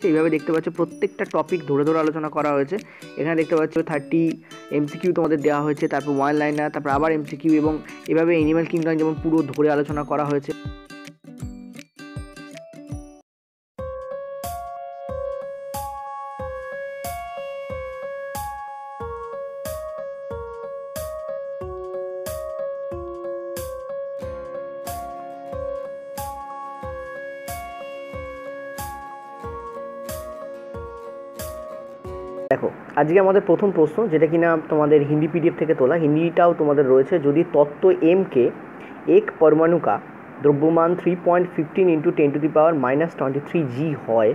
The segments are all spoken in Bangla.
এইভাবে দেখতে পাচ্ছ প্রত্যেকটা টপিক ধরে ধরে আলোচনা করা হয়েছে। এখানে দেখতে পাচ্ছ 30 এমসিকিউ তোমাদের দেওয়া হয়েছে, তারপর ওয়ান লাইনার, তারপর আবার এমসিকিউ, এবং এভাবে অ্যানিম্যাল কিংডম যেমন পুরো ধরে আলোচনা করা হয়েছে। দেখো আজকে আমাদের প্রথম প্রশ্ন, যেটা কিনা তোমাদের हिंदी पीडीएफ থেকে তোলা, হিন্দিটাও তোমাদের রয়েছে। যদি তত্ত্ব এম কে एक परमाणु का द्रव्यमान 3.15 इंटू 10⁻³ जी হয়,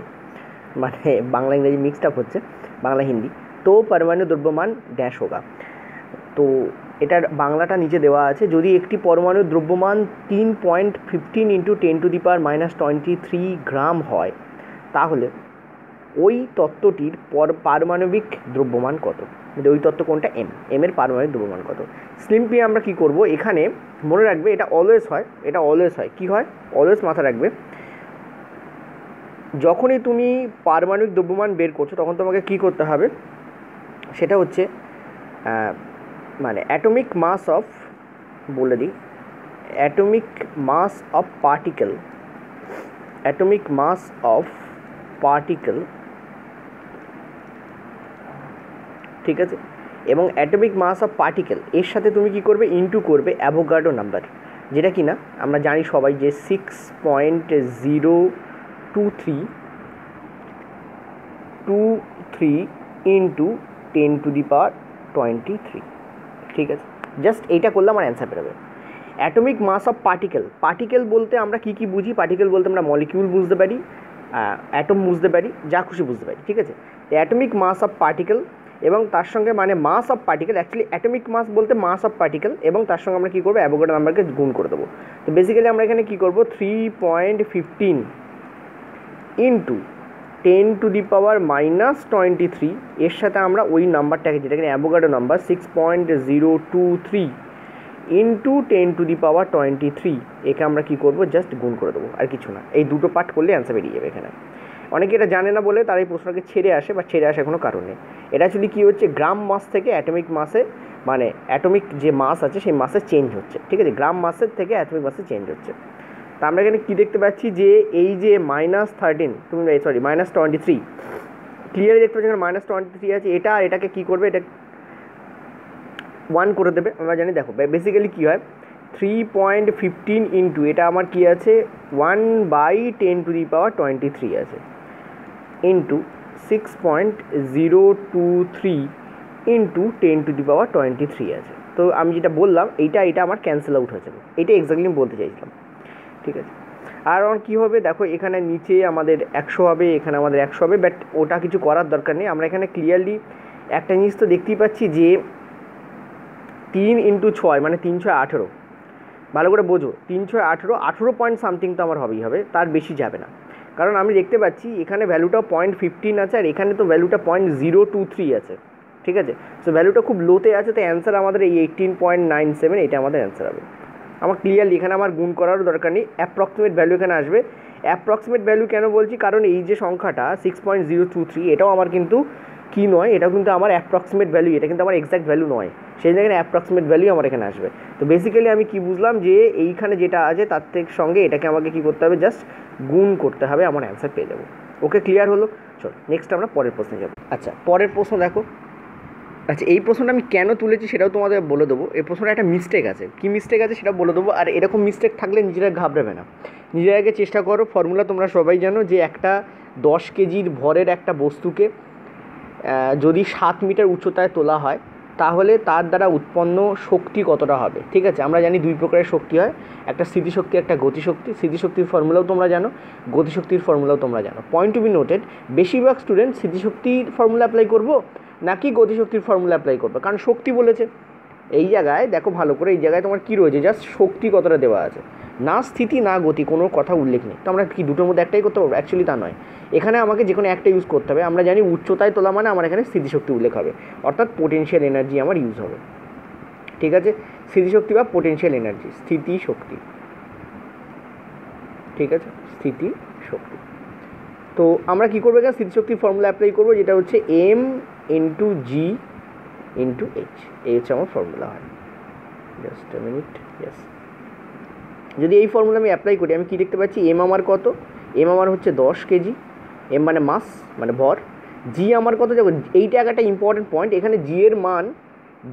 মানে বাংলা ইংরেজি মিক্সড আপ হচ্ছে, বাংলা হিন্দি, তো परमाणु द्रव्यमान ড্যাশ হোগা। তো এটার বাংলাটা নিচে দেওয়া আছে। যদি একটি পরমাণুর দ্রব্যমান 3.15 इंटू 10⁻23 গ্রাম হয়, তাহলে ওই তত্ত্বটির পারমাণবিক দ্রব্যমান কত? ওই তত্ত্ব কোনটা? এম এর পারমাণবিক দ্রব্যমান কত? সিম্পলি আমরা কি করব, এখানে মনে রাখবে এটা অলওয়েজ হয়, কি হয় অলওয়েজ মাথা রাখবে, যখনই তুমি পারমাণবিক দ্রব্যমান বের করছো তখন তোমাকে কি করতে হবে, সেটা হচ্ছে মানে অ্যাটমিক মাস অফ, বলে দিই, অ্যাটমিক মাস অফ পার্টিকেল, ঠিক আছে, এবং অ্যাটমিক মাস অফ পার্টিকেল এর সাথে তুমি কি করবে, ইনটু করবে অ্যাভোগাড্রো নাম্বার, যেটা কি না আমরা জানি সবাই যে 6.023 ইন্টু 10⁻23, ঠিক আছে। জাস্ট এইটা করলে আমার অ্যান্সার বেরোবে। অ্যাটমিক মাস অফ পার্টিকেল বলতে আমরা কি কি বুঝি? পার্টিকেল বলতে আমরা মলিকিউল বুঝতে পারি, অ্যাটম বুঝতে পারি, যা খুশি বুঝতে পারি, ঠিক আছে। অ্যাটমিক মাস অফ পার্টিকেল এবং তার সঙ্গে মানে mass of particle, actually atomic mass বলতে মাস অফ পার্টিকেল, এবং তার সঙ্গে আমরা কী করবো, অ্যাভোগাড্রো নাম্বারকে গুণ করে দেবো। তো বেসিক্যালি আমরা এখানে কী করবো, 3.15 ইন্টু 10⁻23 এর সাথে আমরা ওই নাম্বারটাকে, যেটা কিনা অ্যাভোগাড্রো নাম্বার 6.023 ইন্টু 10⁻23, একে আমরা কী করবো, জাস্ট গুণ করে দেবো, আর কিছু না। এই দুটো পার্ট করলে অ্যান্সার বেরিয়ে যাবে। এখানে অনেকে এটা জানে না বলে তার এই প্রশ্নটাকে ছেড়ে আসে, বা ছেড়ে আসার কোনো কারণ নেই। এটা অ্যাকচুয়ালি কী হচ্ছে, গ্রাম মাস থেকে অ্যাটমিক মাসে, মানে অ্যাটমিক যে মাস আছে সেই মাসে চেঞ্জ হচ্ছে, ঠিক আছে, গ্রাম মাসের থেকে অ্যাটমিক মাসে চেঞ্জ হচ্ছে। তা আমরা এখানে কী দেখতে পাচ্ছি, যে এই যে -23 ক্লিয়ারলি দেখতে পাচ্ছি, এখানে -23 আছে, এটা আর এটাকে কী করবে, এটা 1 করে দেবে, আমরা জানি। দেখো বেসিক্যালি কী হয়, 3.15 ইন্টু এটা আমার কী আছে, 1/10⁻23 আছে, ইন্টু 6.023 ইন্টু 10⁻23 আছে। তো আমি যেটা বললাম এটা আমার ক্যান্সেল আউট হয়ে যাবে, এটা এক্স্যাক্টলি আমি বলতে চাইছিলাম, ঠিক আছে। আর আমার কী হবে, দেখো এখানে নিচে আমাদের 100 হবে, এখানে আমাদের 100 হবে, বাট ওটা কিছু করার দরকার নেই। আমরা এখানে ক্লিয়ারলি একটা জিনিস তো দেখতেই পাচ্ছি যে 3 ইন্টু 6 মানে 3 6 18, ভালো করে বোঝো, 3 6 18 পয়েন্ট সামথিং তো আমার হবেই হবে, তার বেশি যাবে না, কারণ আমি দেখতে পাচ্ছি এখানে ভ্যালুটা 0.15 আছে, আর এখানে তো ভ্যালুটা 0.023 আছে, ঠিক আছে। সো ভ্যালুটা খুব লোতে আছে, তো অ্যান্সার আমাদের এই 18.97, এটা আমাদের অ্যান্সার হবে। আমার ক্লিয়ারলি এখানে আমার গুণ করারও দরকার নেই, অ্যাপ্রক্সিমেট ভ্যালু এখানে আসবে। অ্যাপ্রক্সিমেট ভ্যালু কেন বলছি, কারণ এই যে সংখ্যাটা 6.023 এটাও আমার কিন্তু কী নয়, এটাও কিন্তু আমার অ্যাপ্রক্সিমেট ভ্যালু, এটা কিন্তু আমার এক্স্যাক্ট ভ্যালু নয়, সেই জায়গায় অ্যাপ্রক্সিমেট ভ্যালু আমার এখানে আসবে। তো বেসিক্যালি আমি কি বুঝলাম, যে এইখানে যেটা আছে তার থেকে সঙ্গে এটাকে আমাকে কী করতে হবে, জাস্ট গুণ করতে হবে, আমার অ্যান্সার পেয়ে যাবো। ওকে, ক্লিয়ার হলো? চল নেক্সট আমরা পরের প্রশ্নে যাবো। আচ্ছা, পরের প্রশ্ন দেখো। আচ্ছা, এই প্রশ্নটা আমি কেন তুলেছি সেটাও তোমাদের বলে দেবো। এই প্রশ্নটা একটা মিস্টেক আছে, কী মিস্টেক আছে সেটা বলে দেবো। আর এরকম মিস্টেক থাকলে নিজেরা ঘাবড়াবে না, নিজেরা আগে চেষ্টা করো। ফর্মুলা তোমরা সবাই জানো, যে একটা 10 কেজির ভরের একটা বস্তুকে যদি 7 মিটার উচ্চতায় তোলা হয়, তাহলে তার দ্বারা উৎপন্ন শক্তি কতটা হবে, ঠিক আছে। আমরা জানি দুই প্রকারের শক্তি হয়, একটা স্থিতিশক্তি, একটা গতিশক্তি। স্থিতিশক্তির ফর্মুলাও তোমরা জানো, গতিশক্তির ফর্মুলাও তোমরা জানো। পয়েন্ট টু বি নোটেড, বেশিরভাগ স্টুডেন্ট স্থিতিশক্তির ফর্মুলা অ্যাপ্লাই করবো নাকি গতিশক্তির ফর্মুলা অ্যাপ্লাই করবে, কারণ শক্তি বলেছে। এই জায়গায় দেখো ভালো করে, এই জায়গায় তোমার কী রয়েছে, জাস্ট শক্তি কতটা দেওয়া আছে, না স্থিতি না গতি, কোনো কথা উল্লেখ নেই। তো আমরা কি দুটোর মধ্যে একটাই করতে পারবো? অ্যাকচুয়ালি তা নয়, এখানে আমাকে যে কোনো একটা ইউজ করতে হবে। আমরা জানি উচ্চতায় তোলা মানে আমার এখানে স্থিতিশক্তি উল্লেখ হবে, অর্থাৎ পোটেনশিয়াল এনার্জি আমার ইউজ হবে, ঠিক আছে। স্থিতিশক্তি বা পোটেনশিয়াল এনার্জি, স্থিতিশক্তি, ঠিক আছে, স্থিতিশক্তি। তো আমরা কী করবো এখানে স্মৃতিশক্তির ফর্মুলা অ্যাপ্লাই করবো, যেটা হচ্ছে এম ইন্টু জি ইন্টু এইচ, এই হচ্ছে আমার ফর্মুলা হয়। Just a minute, yes. যদি এই ফর্মুলা আমি অ্যাপ্লাই করি, আমি কী দেখতে পাচ্ছি, এম আমার কত, এম আমার হচ্ছে 10 কেজি, এম মানে মাস মানে ভর, জি আমার কত, দেখো এইটা একটা ইম্পর্টেন্ট পয়েন্ট, এখানে জি এর মান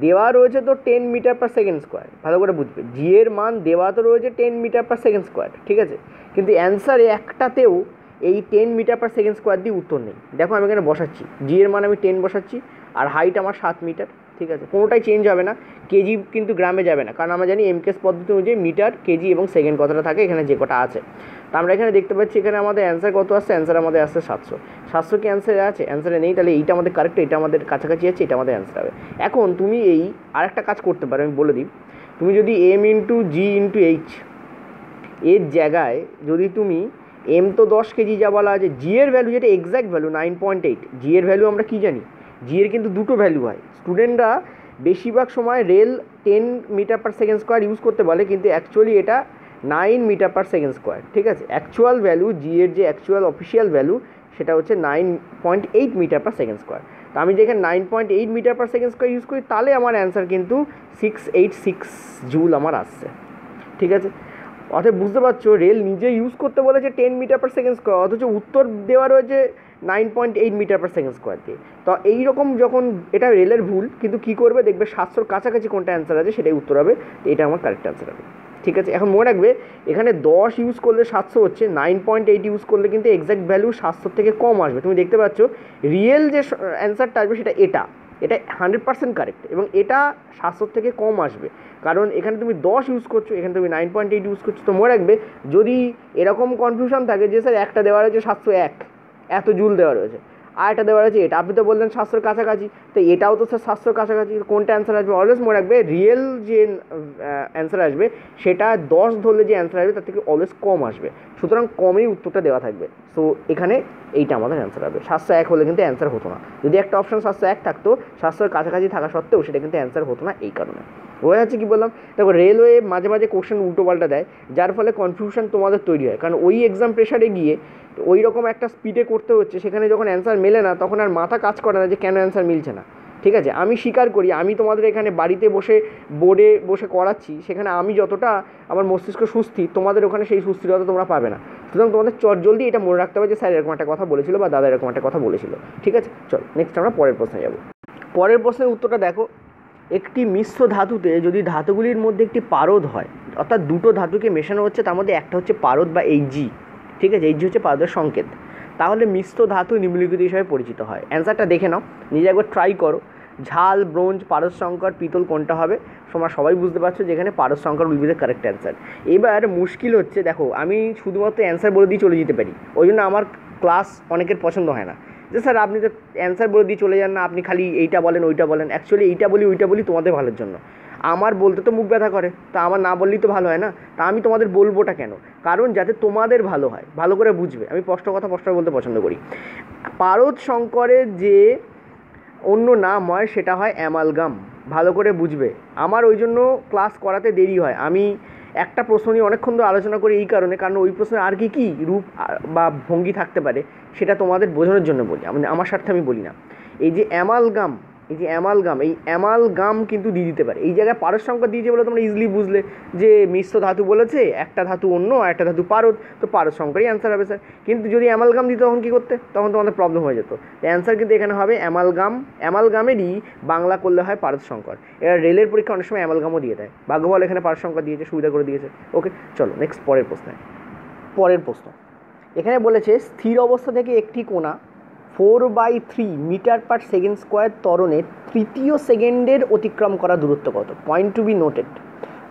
দেওয়া রয়েছে তো 10 মিটার পার সেকেন্ড স্কোয়ার, ভালো করে বুঝবে, জি এর মান দেওয়া তো রয়েছে 10 মিটার পার সেকেন্ড স্কোয়ার, ঠিক আছে, কিন্তু অ্যান্সারে একটাতেও এই 10 মিটার পার সেকেন্ড স্কোয়ার দিয়ে উত্তর নেই। দেখো আমি এখানে বসাচ্ছি, জি এর মান আমি 10 বসাচ্ছি, আর হাইট আমার 7 মিটার, ঠিক আছে, কোনোটাই চেঞ্জ হবে না, কেজি কিন্তু গ্রামে যাবে না, কারণ আমরা জানি এমকেএস পদ্ধতি অনুযায়ী মিটার, কেজি এবং সেকেন্ড কতটা থাকে, এখানে যে কটা আছে। তো আমরা এখানে দেখতে পাচ্ছি এখানে আমাদের অ্যান্সার কত আসছে, অ্যান্সার আমাদের আসছে 700। 700 কি অ্যান্সারে আছে, অ্যান্সারে নেই, তাহলে এইটা আমাদের কারেক্ট, এটা আমাদের কাছাকাছি আছে, এটা আমাদের অ্যান্সার হবে। এখন তুমি এই আরেকটা কাজ করতে পারো, আমি বলে দিই, তুমি যদি এম ইন্টু জি ইন্টু এইচ এর জায়গায় যদি তুমি এম তো 10 কেজি যা বলা আছে, জি এর ভ্যালু যেটা এক্স্যাক্ট ভ্যালু 9.8, জি এর ভ্যালু আমরা কী জানি, জি এর কিন্তু দুটো ভ্যালু হয়, স্টুডেন্টরা বেশিরভাগ সময় রেল 10 metre per second square use করতে বলে, কিন্তু অ্যাকচুয়ালি এটা 9 মিটার পার সেকেন্ড স্কোয়ার, ঠিক আছে, অ্যাকচুয়াল ভ্যালু জি এর যে অ্যাকচুয়াল অফিসিয়াল ভ্যালু সেটা হচ্ছে 9.8 মিটার পার সেকেন্ড স্কোয়ার। তো আমি যেখানে 9.8 metre per second square use করি, তাহলে আমার অ্যান্সার কিন্তু 686 জুল আমার আসছে, ঠিক আছে। অর্থাৎ বুঝতে পারছো, রেল নিজে ইউজ করতে বলেছে 10 মিটার পার সেকেন্ড স্কোয়ার, অথচ উত্তর দেওয়া রয়েছে 9.8 মিটার পার সেকেন্ড স্কোয়ার দিয়ে। তো এইরকম যখন এটা রেলের ভুল, কিন্তু কী করবে দেখবে 700-র কাছাকাছি কোনটা অ্যান্সার আছে সেটাই উত্তর হবে, তো এটা আমার কারেক্ট অ্যান্সার হবে, ঠিক আছে। এখন মনে রাখবে এখানে 10 ইউজ করলে 700 হচ্ছে, 9.8 ইউজ করলে কিন্তু এক্স্যাক্ট ভ্যালু 700 থেকে কম আসবে। তুমি দেখতে পাচ্ছ রিয়েল যে অ্যান্সারটা আসবে সেটা এটা 100% কারেক্ট, এবং এটা 700 থেকে কম আসবে, কারণ এখানে তুমি 10 ইউজ করছো, এখানে তুমি 9.8 ইউজ করছো। তো মনে রাখবে যদি এরকম কনফিউশন থাকে যে স্যার একটা দেওয়া রয়েছে 701 এত জুল দেওয়া রয়েছে, আর একটা দেওয়া রয়েছে এটা, আপনি তো বললেন 700-র কাছাকাছি, তো এটাও তো স্যার 700-র কাছাকাছি, কোনটা অ্যান্সার আসবে, অলওয়েজ মনে রাখবে রিয়েল যে অ্যান্সার আসবে সেটা 10 ধরলে যে অ্যান্সার আসবে তার থেকে অলওয়েজ কম আসবে, সুতরাং কমেই উত্তরটা দেওয়া থাকবে। সো এখানে এইটা আমাদের অ্যান্সার হবে। 701 হলে কিন্তু অ্যান্সার হতো না, যদি একটা অপশন 701 থাকতো 700-র কাছাকাছি থাকা সত্ত্বেও সেটা কিন্তু অ্যান্সার হতো না, এই কারণে। বোঝা যাচ্ছে কী বললাম? দেখো রেলওয়ে মাঝে মাঝে কোশ্চেন উল্টোপাল্টা দেয়, যার ফলে কনফিউশন তোমাদের তৈরি হয়, কারণ ওই এক্সাম প্রেশারে গিয়ে ওই রকম একটা স্পিডে করতে হচ্ছে, সেখানে যখন অ্যান্সার মেলে না তখন আর মাথা কাজ করে না যে কেন অ্যান্সার মিলছে না, ঠিক আছে। আমি স্বীকার করি, আমি তোমাদের এখানে বাড়িতে বসে বোর্ডে বসে করাচ্ছি, সেখানে আমি যতটা আমার মস্তিষ্ক সুস্থির, তোমাদের ওখানে সেই সুস্থিরতা তোমরা পাবে না, সুতরাং তোমাদের জলদি এটা মনে রাখতে হবে যে স্যার এরকম একটা কথা বলেছিল বা দাদা এরকম একটা কথা বলেছিল, ঠিক আছে। চল নেক্সট আমরা পরের প্রশ্নে যাব। পরের প্রশ্নের উত্তরটা দেখো, একটি মিশ্র ধাতুতে যদি ধাতুগুলির মধ্যে একটি পারদ হয়, অর্থাৎ দুটো ধাতুকে মেশানো হচ্ছে, তার মধ্যে একটা হচ্ছে পারদ বা এইচজি, ঠিক আছে, এইচজি হচ্ছে পারদের সংকেত, তাহলে মিশ্র ধাতু নিম্নলিখিত হিসাবে পরিচিত হয়। অ্যান্সারটা দেখে নাও, নিজে একবার ট্রাই করো, ঝাল, ব্রোঞ্জ, পারদ সংকর, পিতল কোনটা হবে? তোমরা সবাই বুঝতে পারছো যেখানে পারদ সংকর will be the correct answer. এবার মুশকিল হচ্ছে, দেখো আমি শুধুমাত্র অ্যান্সার বলে দিয়ে চলে যেতে পারি, ওই জন্য আমার ক্লাস অনেকের পছন্দ হয় না, যে স্যার আপনি তো অ্যান্সার বলে দিয়ে চলে যান না, আপনি খালি এইটা বলেন ওইটা বলেন। অ্যাকচুয়ালি এইটা বলি ওইটা বলি তোমাদের ভালোর জন্য, আমার বলতে তো মুখ ব্যথা করে, তা আমার না বললেই তো ভালো হয় না, তা আমি তোমাদের বলবোটা কেন, কারণ যাতে তোমাদের ভালো হয়, ভালো করে বুঝবে। আমি স্পষ্ট কথা বলতে পছন্দ করি। পারদ সংকরের যে অন্য নাম হয় সেটা হয় অ্যামালগাম, ভালো করে বুঝবে। আমার ওই জন্য ক্লাস করাতে দেরি হয়, আমি একটা প্রশ্ন নিয়ে অনেকক্ষণ ধরে আলোচনা করি এই কারণে, কারণ ওই প্রশ্নে আর কি রূপ বা ভঙ্গি থাকতে পারে সেটা তোমাদের বোঝানোর জন্য বলি, আমার স্বার্থে আমি বলি না। এই যে অ্যামালগাম, এই অ্যামালগাম কিন্তু দিয়ে দিতে পারে, এই জায়গায় পারদ সংকর দিয়েছে বলে তোমরা ইজিলি বুঝলে যে মিশ্র ধাতু বলেছে, একটা ধাতু অন্য আর একটা ধাতু পারদ, তো পারদ সংকরই অ্যান্সার হবে স্যার। কিন্তু যদি অ্যামালগাম দিত তখন কী করতে, তখন তোমাদের প্রবলেম হয়ে যেত। অ্যান্সার কিন্তু এখানে হবে অ্যামালগাম, অ্যামালগামেরই বাংলা করলে হয় পারদ সংকর। এবার রেলের পরীক্ষা অনেক সময় অ্যামালগামও দিয়ে দেয়, ভাগ্য ভালো এখানে পারদ সংকর দিয়েছে, সুবিধা করে দিয়েছে। ওকে চলো নেক্সট পরের প্রশ্ন। এখানে বলেছে স্থির অবস্থা থেকে একটি কোণা 4/3 মিটার পার সেকেন্ড স্কোয়ার ত্বরণে তৃতীয় সেকেন্ডের অতিক্রম করা দূরত্ব কত? Point to be noted.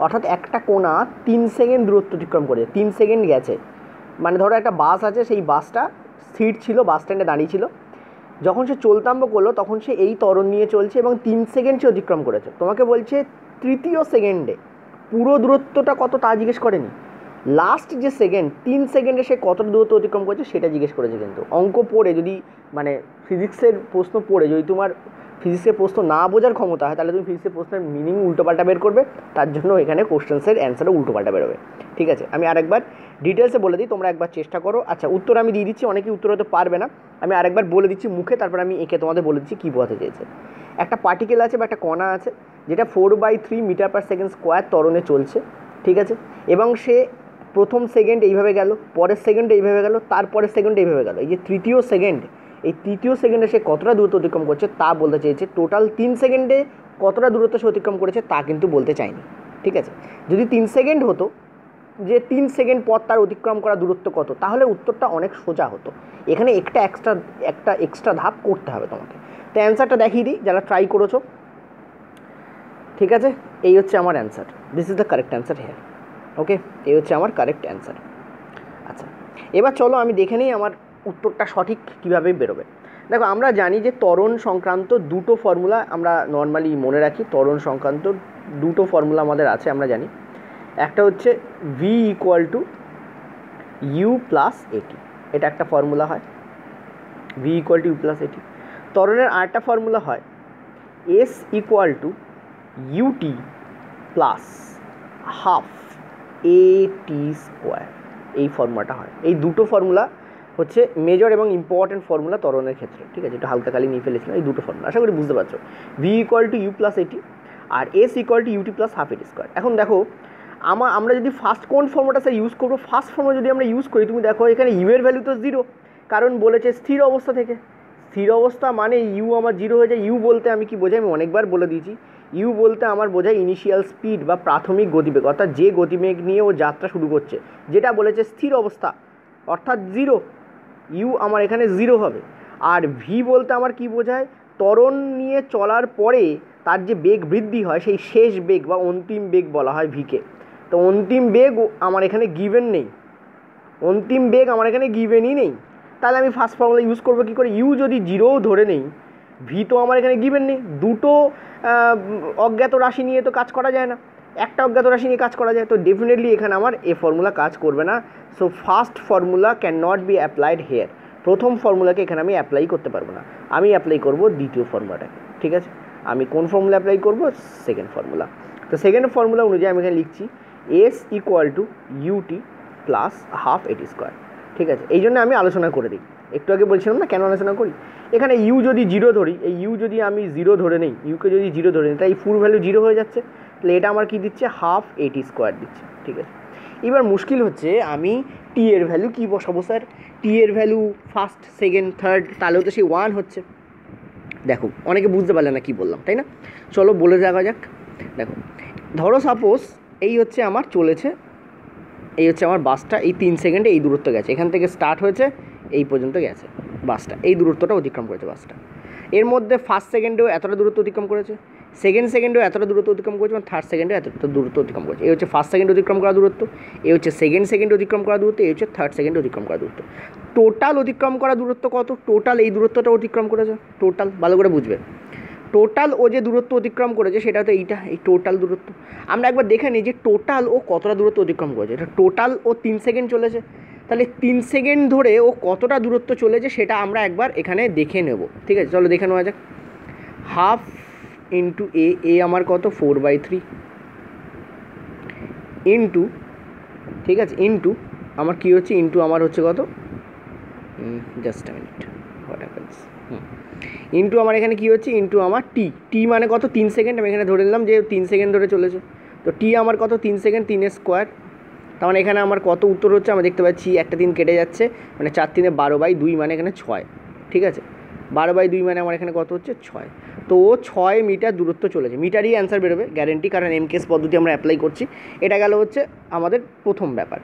অর্থাৎ একটা কোণা 3 সেকেন্ড দূরত্ব অতিক্রম করেছে, 3 সেকেন্ড গেছে, মানে ধরো একটা বাস আছে, সেই বাসটা স্থির ছিল, বাস স্ট্যান্ডে দাঁড়িয়ে ছিল, যখন সে চলতাম্ব করলো তখন সে এই ত্বরণ নিয়ে চলছে এবং 3 সেকেন্ড সে অতিক্রম করেছে। তোমাকে বলছে তৃতীয় সেকেন্ডে পুরো দূরত্বটা কত তা জিজ্ঞেস করেনি, লাস্ট যে সেকেন্ড 3 সেকেন্ডে সে কতটা দূরত্ব অতিক্রম করেছে সেটা জিজ্ঞেস করেছে। কিন্তু অঙ্ক পড়ে যদি মানে ফিজিক্সের প্রশ্ন পড়ে যদি তোমার ফিজিক্সের প্রশ্ন না বোঝার ক্ষমতা হয় তাহলে তুমি ফিজিক্সের প্রশ্নের মিনিং উল্টোপাল্টা বের করবে, তার জন্য এখানে কোশ্চেন্সের অ্যান্সারও উল্টোপাল্টা বেরোবে। ঠিক আছে, আমি আরেকবার ডিটেলসে বলে দিই, তোমরা একবার চেষ্টা করো। আচ্ছা, উত্তর আমি দিয়ে দিচ্ছি, অনেকেই উত্তর হতে পারবে না, আমি আরেকবার বলে দিচ্ছি মুখে, তারপর আমি এঁকে তোমাদের বলে দিচ্ছি কী বোঝাতে চেয়েছে। একটা পার্টিকেল আছে বা একটা কণা আছে যেটা 4/3 মিটার পার সেকেন্ড স্কোয়ার ত্বরণে চলছে। ঠিক আছে, এবং সে প্রথম সেকেন্ড এইভাবে গেল, পরের সেকেন্ড এইভাবে গেল, তারপরের সেকেন্ড এইভাবে গেল, এই যে তৃতীয় সেকেন্ড, এই তৃতীয় সেকেন্ডে সে কতটা দূরত্ব অতিক্রম করছে তা বলতে চেয়েছে। টোটাল 3 সেকেন্ডে কতটা দূরত্ব সে অতিক্রম করেছে তা কিন্তু বলতে চায়নি। ঠিক আছে, যদি 3 সেকেন্ড হতো যে 3 সেকেন্ড পর তার অতিক্রম করা দূরত্ব কত, তাহলে উত্তরটা অনেক সোজা হতো। এখানে একটা এক্সট্রা ধাপ করতে হবে তোমাকে। তো অ্যান্সারটা দেখিয়ে দিই যারা ট্রাই করেছো। ঠিক আছে, এই হচ্ছে আমার answer, this is the correct answer here. Okay, এই হচ্ছে আমার কারেক্ট অ্যান্সার। আচ্ছা, এবার চলো আমি দেখে নিই আমার উত্তরটা সঠিক কীভাবে বেরোবে। দেখো, আমরা জানি যে ত্বরণ সংক্রান্ত দুটো ফর্মুলা আমরা নর্মালি মনে রাখি। ত্বরণ সংক্রান্ত দুটো ফর্মুলা আমাদের আছে, আমরা জানি। একটা হচ্ছে V equal to U plus A T, এটা একটা ফর্মুলা হয়, V equal to U plus A T. ত্বরণের আরেকটা ফর্মুলা হয় S equal to UT plus half A T square, এই ফর্মুলাটা হয়। এই দুটো ফর্মুলা হচ্ছে মেজর এবং ইম্পর্টেন্ট ফর্মুলা ত্বরণের ক্ষেত্রে। ঠিক আছে, একটু হালকা কালি নিয়ে ফেলেছিলাম। এই দুটো ফর্মুলা আশা করি বুঝতে পারছো, V equal to U plus at আর S equal to UT plus half এটি স্কোয়ার। এখন দেখো, আমরা যদি ফার্স্ট কোন ফর্মুলাটা সে ইউজ করবো, ফার্স্ট ফর্মুলা যদি আমরা ইউজ করি, তুমি দেখো এখানে ইউ এর ভ্যালু তো 0, কারণ বলেছে স্থির অবস্থা থেকে। স্থির অবস্থা মানে ইউ আমার 0 হয়ে যায়। ইউ বলতে আমি কি বোঝাই, আমি অনেকবার বলে দিয়েছি। ইউ বলতে আমার বোঝায় ইনিশিয়াল স্পিড বা প্রাথমিক গতিবেগ, অর্থাৎ যে গতিবেগ নিয়ে ও যাত্রা শুরু করছে, যেটা বলেছে স্থির অবস্থা অর্থাৎ 0, ইউ আমার এখানে 0 হবে। আর ভি বলতে আমার কি বোঝায়, ত্বরণ নিয়ে চলার পরে তার যে বেগ বৃদ্ধি হয় সেই শেষ বেগ বা অন্তিম বেগ বলা হয় ভিকে। তো অন্তিম বেগ আমার এখানে গিভেন নেই, অন্তিম বেগ আমার এখানে গিভেনই নেই। তাহলে আমি ফার্স্ট ফর্মুলা ইউজ করবো কী করে, ইউ যদি 0 ধরে নেই, ভি তো আমার এখানে গিভেন নেই। দুটো অজ্ঞাত রাশি নিয়ে তো কাজ করা যায় না, একটা অজ্ঞাত রাশি নিয়ে কাজ করা যায়। তো ডেফিনেটলি এখানে আমার এ ফর্মুলা কাজ করবে না। So first formula can not be applied here. প্রথম ফর্মুলাকে এখানে আমি অ্যাপ্লাই করতে পারবো না, আমি অ্যাপ্লাই করব দ্বিতীয় ফর্মুলাটাকে। ঠিক আছে, আমি কোন ফর্মুলা অ্যাপ্লাই করব, সেকেন্ড ফর্মুলা। তো সেকেন্ড ফর্মুলা অনুযায়ী আমি এখানে লিখছি S equal to UT plus half এটি স্কোয়ার। ঠিক আছে, এই জন্য আমি আলোচনা করে দিই। একটু আগে বলছিলাম না কেন আলোচনা করি। এখানে ইউ যদি 0 ধরি, এই ইউ যদি আমি 0 ধরে নেই, ইউকে যদি 0 ধরে নিই, তাই ফুল ভ্যালু 0 হয়ে যাচ্ছে। তাহলে এটা আমার কি দিচ্ছে, হাফ এটি স্কোয়ার দিচ্ছে। ঠিক আছে, এবার মুশকিল হচ্ছে আমি টি এর ভ্যালু কী বসাবো স্যার, টি এর ভ্যালু ফার্স্ট সেকেন্ড থার্ড, তাহলেও তো সেই 1 হচ্ছে। দেখো, অনেকে বুঝতে পারলে না কি বললাম, তাই না? চলো বলে দেখা যাক। দেখো, ধরো সাপোজ এই হচ্ছে আমার চলেছে, এই হচ্ছে আমার বাসটা, এই 3 সেকেন্ডে এই দূরত্ব গেছে, এখান থেকে স্টার্ট হয়েছে এই পর্যন্ত গেছে বাসটা, এই দূরত্বটা অতিক্রম করেছে বাসটা। এর মধ্যে ফার্স্ট সেকেন্ডেও এতটা দূরত্ব অতিক্রম করেছে, সেকেন্ড সেকেন্ডেও এতটা দূরত্ব অতিক্রম করেছে, এবং থার্ড সেকেন্ডেও এতটা দূরত্ব অতিক্রম করেছে। এই হচ্ছে ফার্স্ট সেকেন্ড অতিক্রম করা দূরত্ব, এই হচ্ছে সেকেন্ড সেকেন্ড অতিক্রম করা দূরত্ব, এই হচ্ছে থার্ড সেকেন্ড অতিক্রম করা দূরত্ব। টোটাল অতিক্রম করা দূরত্ব কত, টোটাল এই দূরত্বটা অতিক্রম করেছে, টোটাল ভালো করে বুঝবে। টোটাল ও যে দূরত্ব অতিক্রম করেছে সেটা তো এইটা, এই টোটাল দূরত্ব। আমরা একবার দেখে নিই যে টোটাল ও কতটা দূরত্ব অতিক্রম করেছে। এটা টোটাল ও 3 সেকেন্ড চলেছে, তাহলে 3 সেকেন্ড ধরে ও কতটা দূরত্ব চলেছে সেটা আমরা একবার এখানে দেখে নেব। ঠিক আছে, চলো দেখে নেওয়া যাক। হাফ ইন্টু এ আমার কত, 4/3 ইন্টু, ঠিক আছে, ইন্টু আমার কী হচ্ছে, ইন্টু আমার হচ্ছে কত, just a minute, what happens, into আমার এখানে কী হচ্ছে, ইন্টু আমার টি মানে কত, 3 সেকেন্ড। আমি এখানে ধরে নিলাম যে 3 সেকেন্ড ধরে চলেছে, তো টি আমার কত, 3 সেকেন্ড, 3 স্কোয়ার। তার মানে এখানে আমার কত উত্তর হচ্ছে, আমরা দেখতে পাচ্ছি একটা 3 কেটে যাচ্ছে, মানে 4 3 12/2 মানে এখানে 6। ঠিক আছে, 12/2 মানে আমার এখানে কত হচ্ছে, 6। তো ও 6 মিটার দূরত্ব চলেছে, মিটারই অ্যান্সার বেরোবে গ্যারেন্টি, কারণ এমকেএস পদ্ধতি আমরা অ্যাপ্লাই করছি। এটা গেল হচ্ছে আমাদের প্রথম ব্যাপার।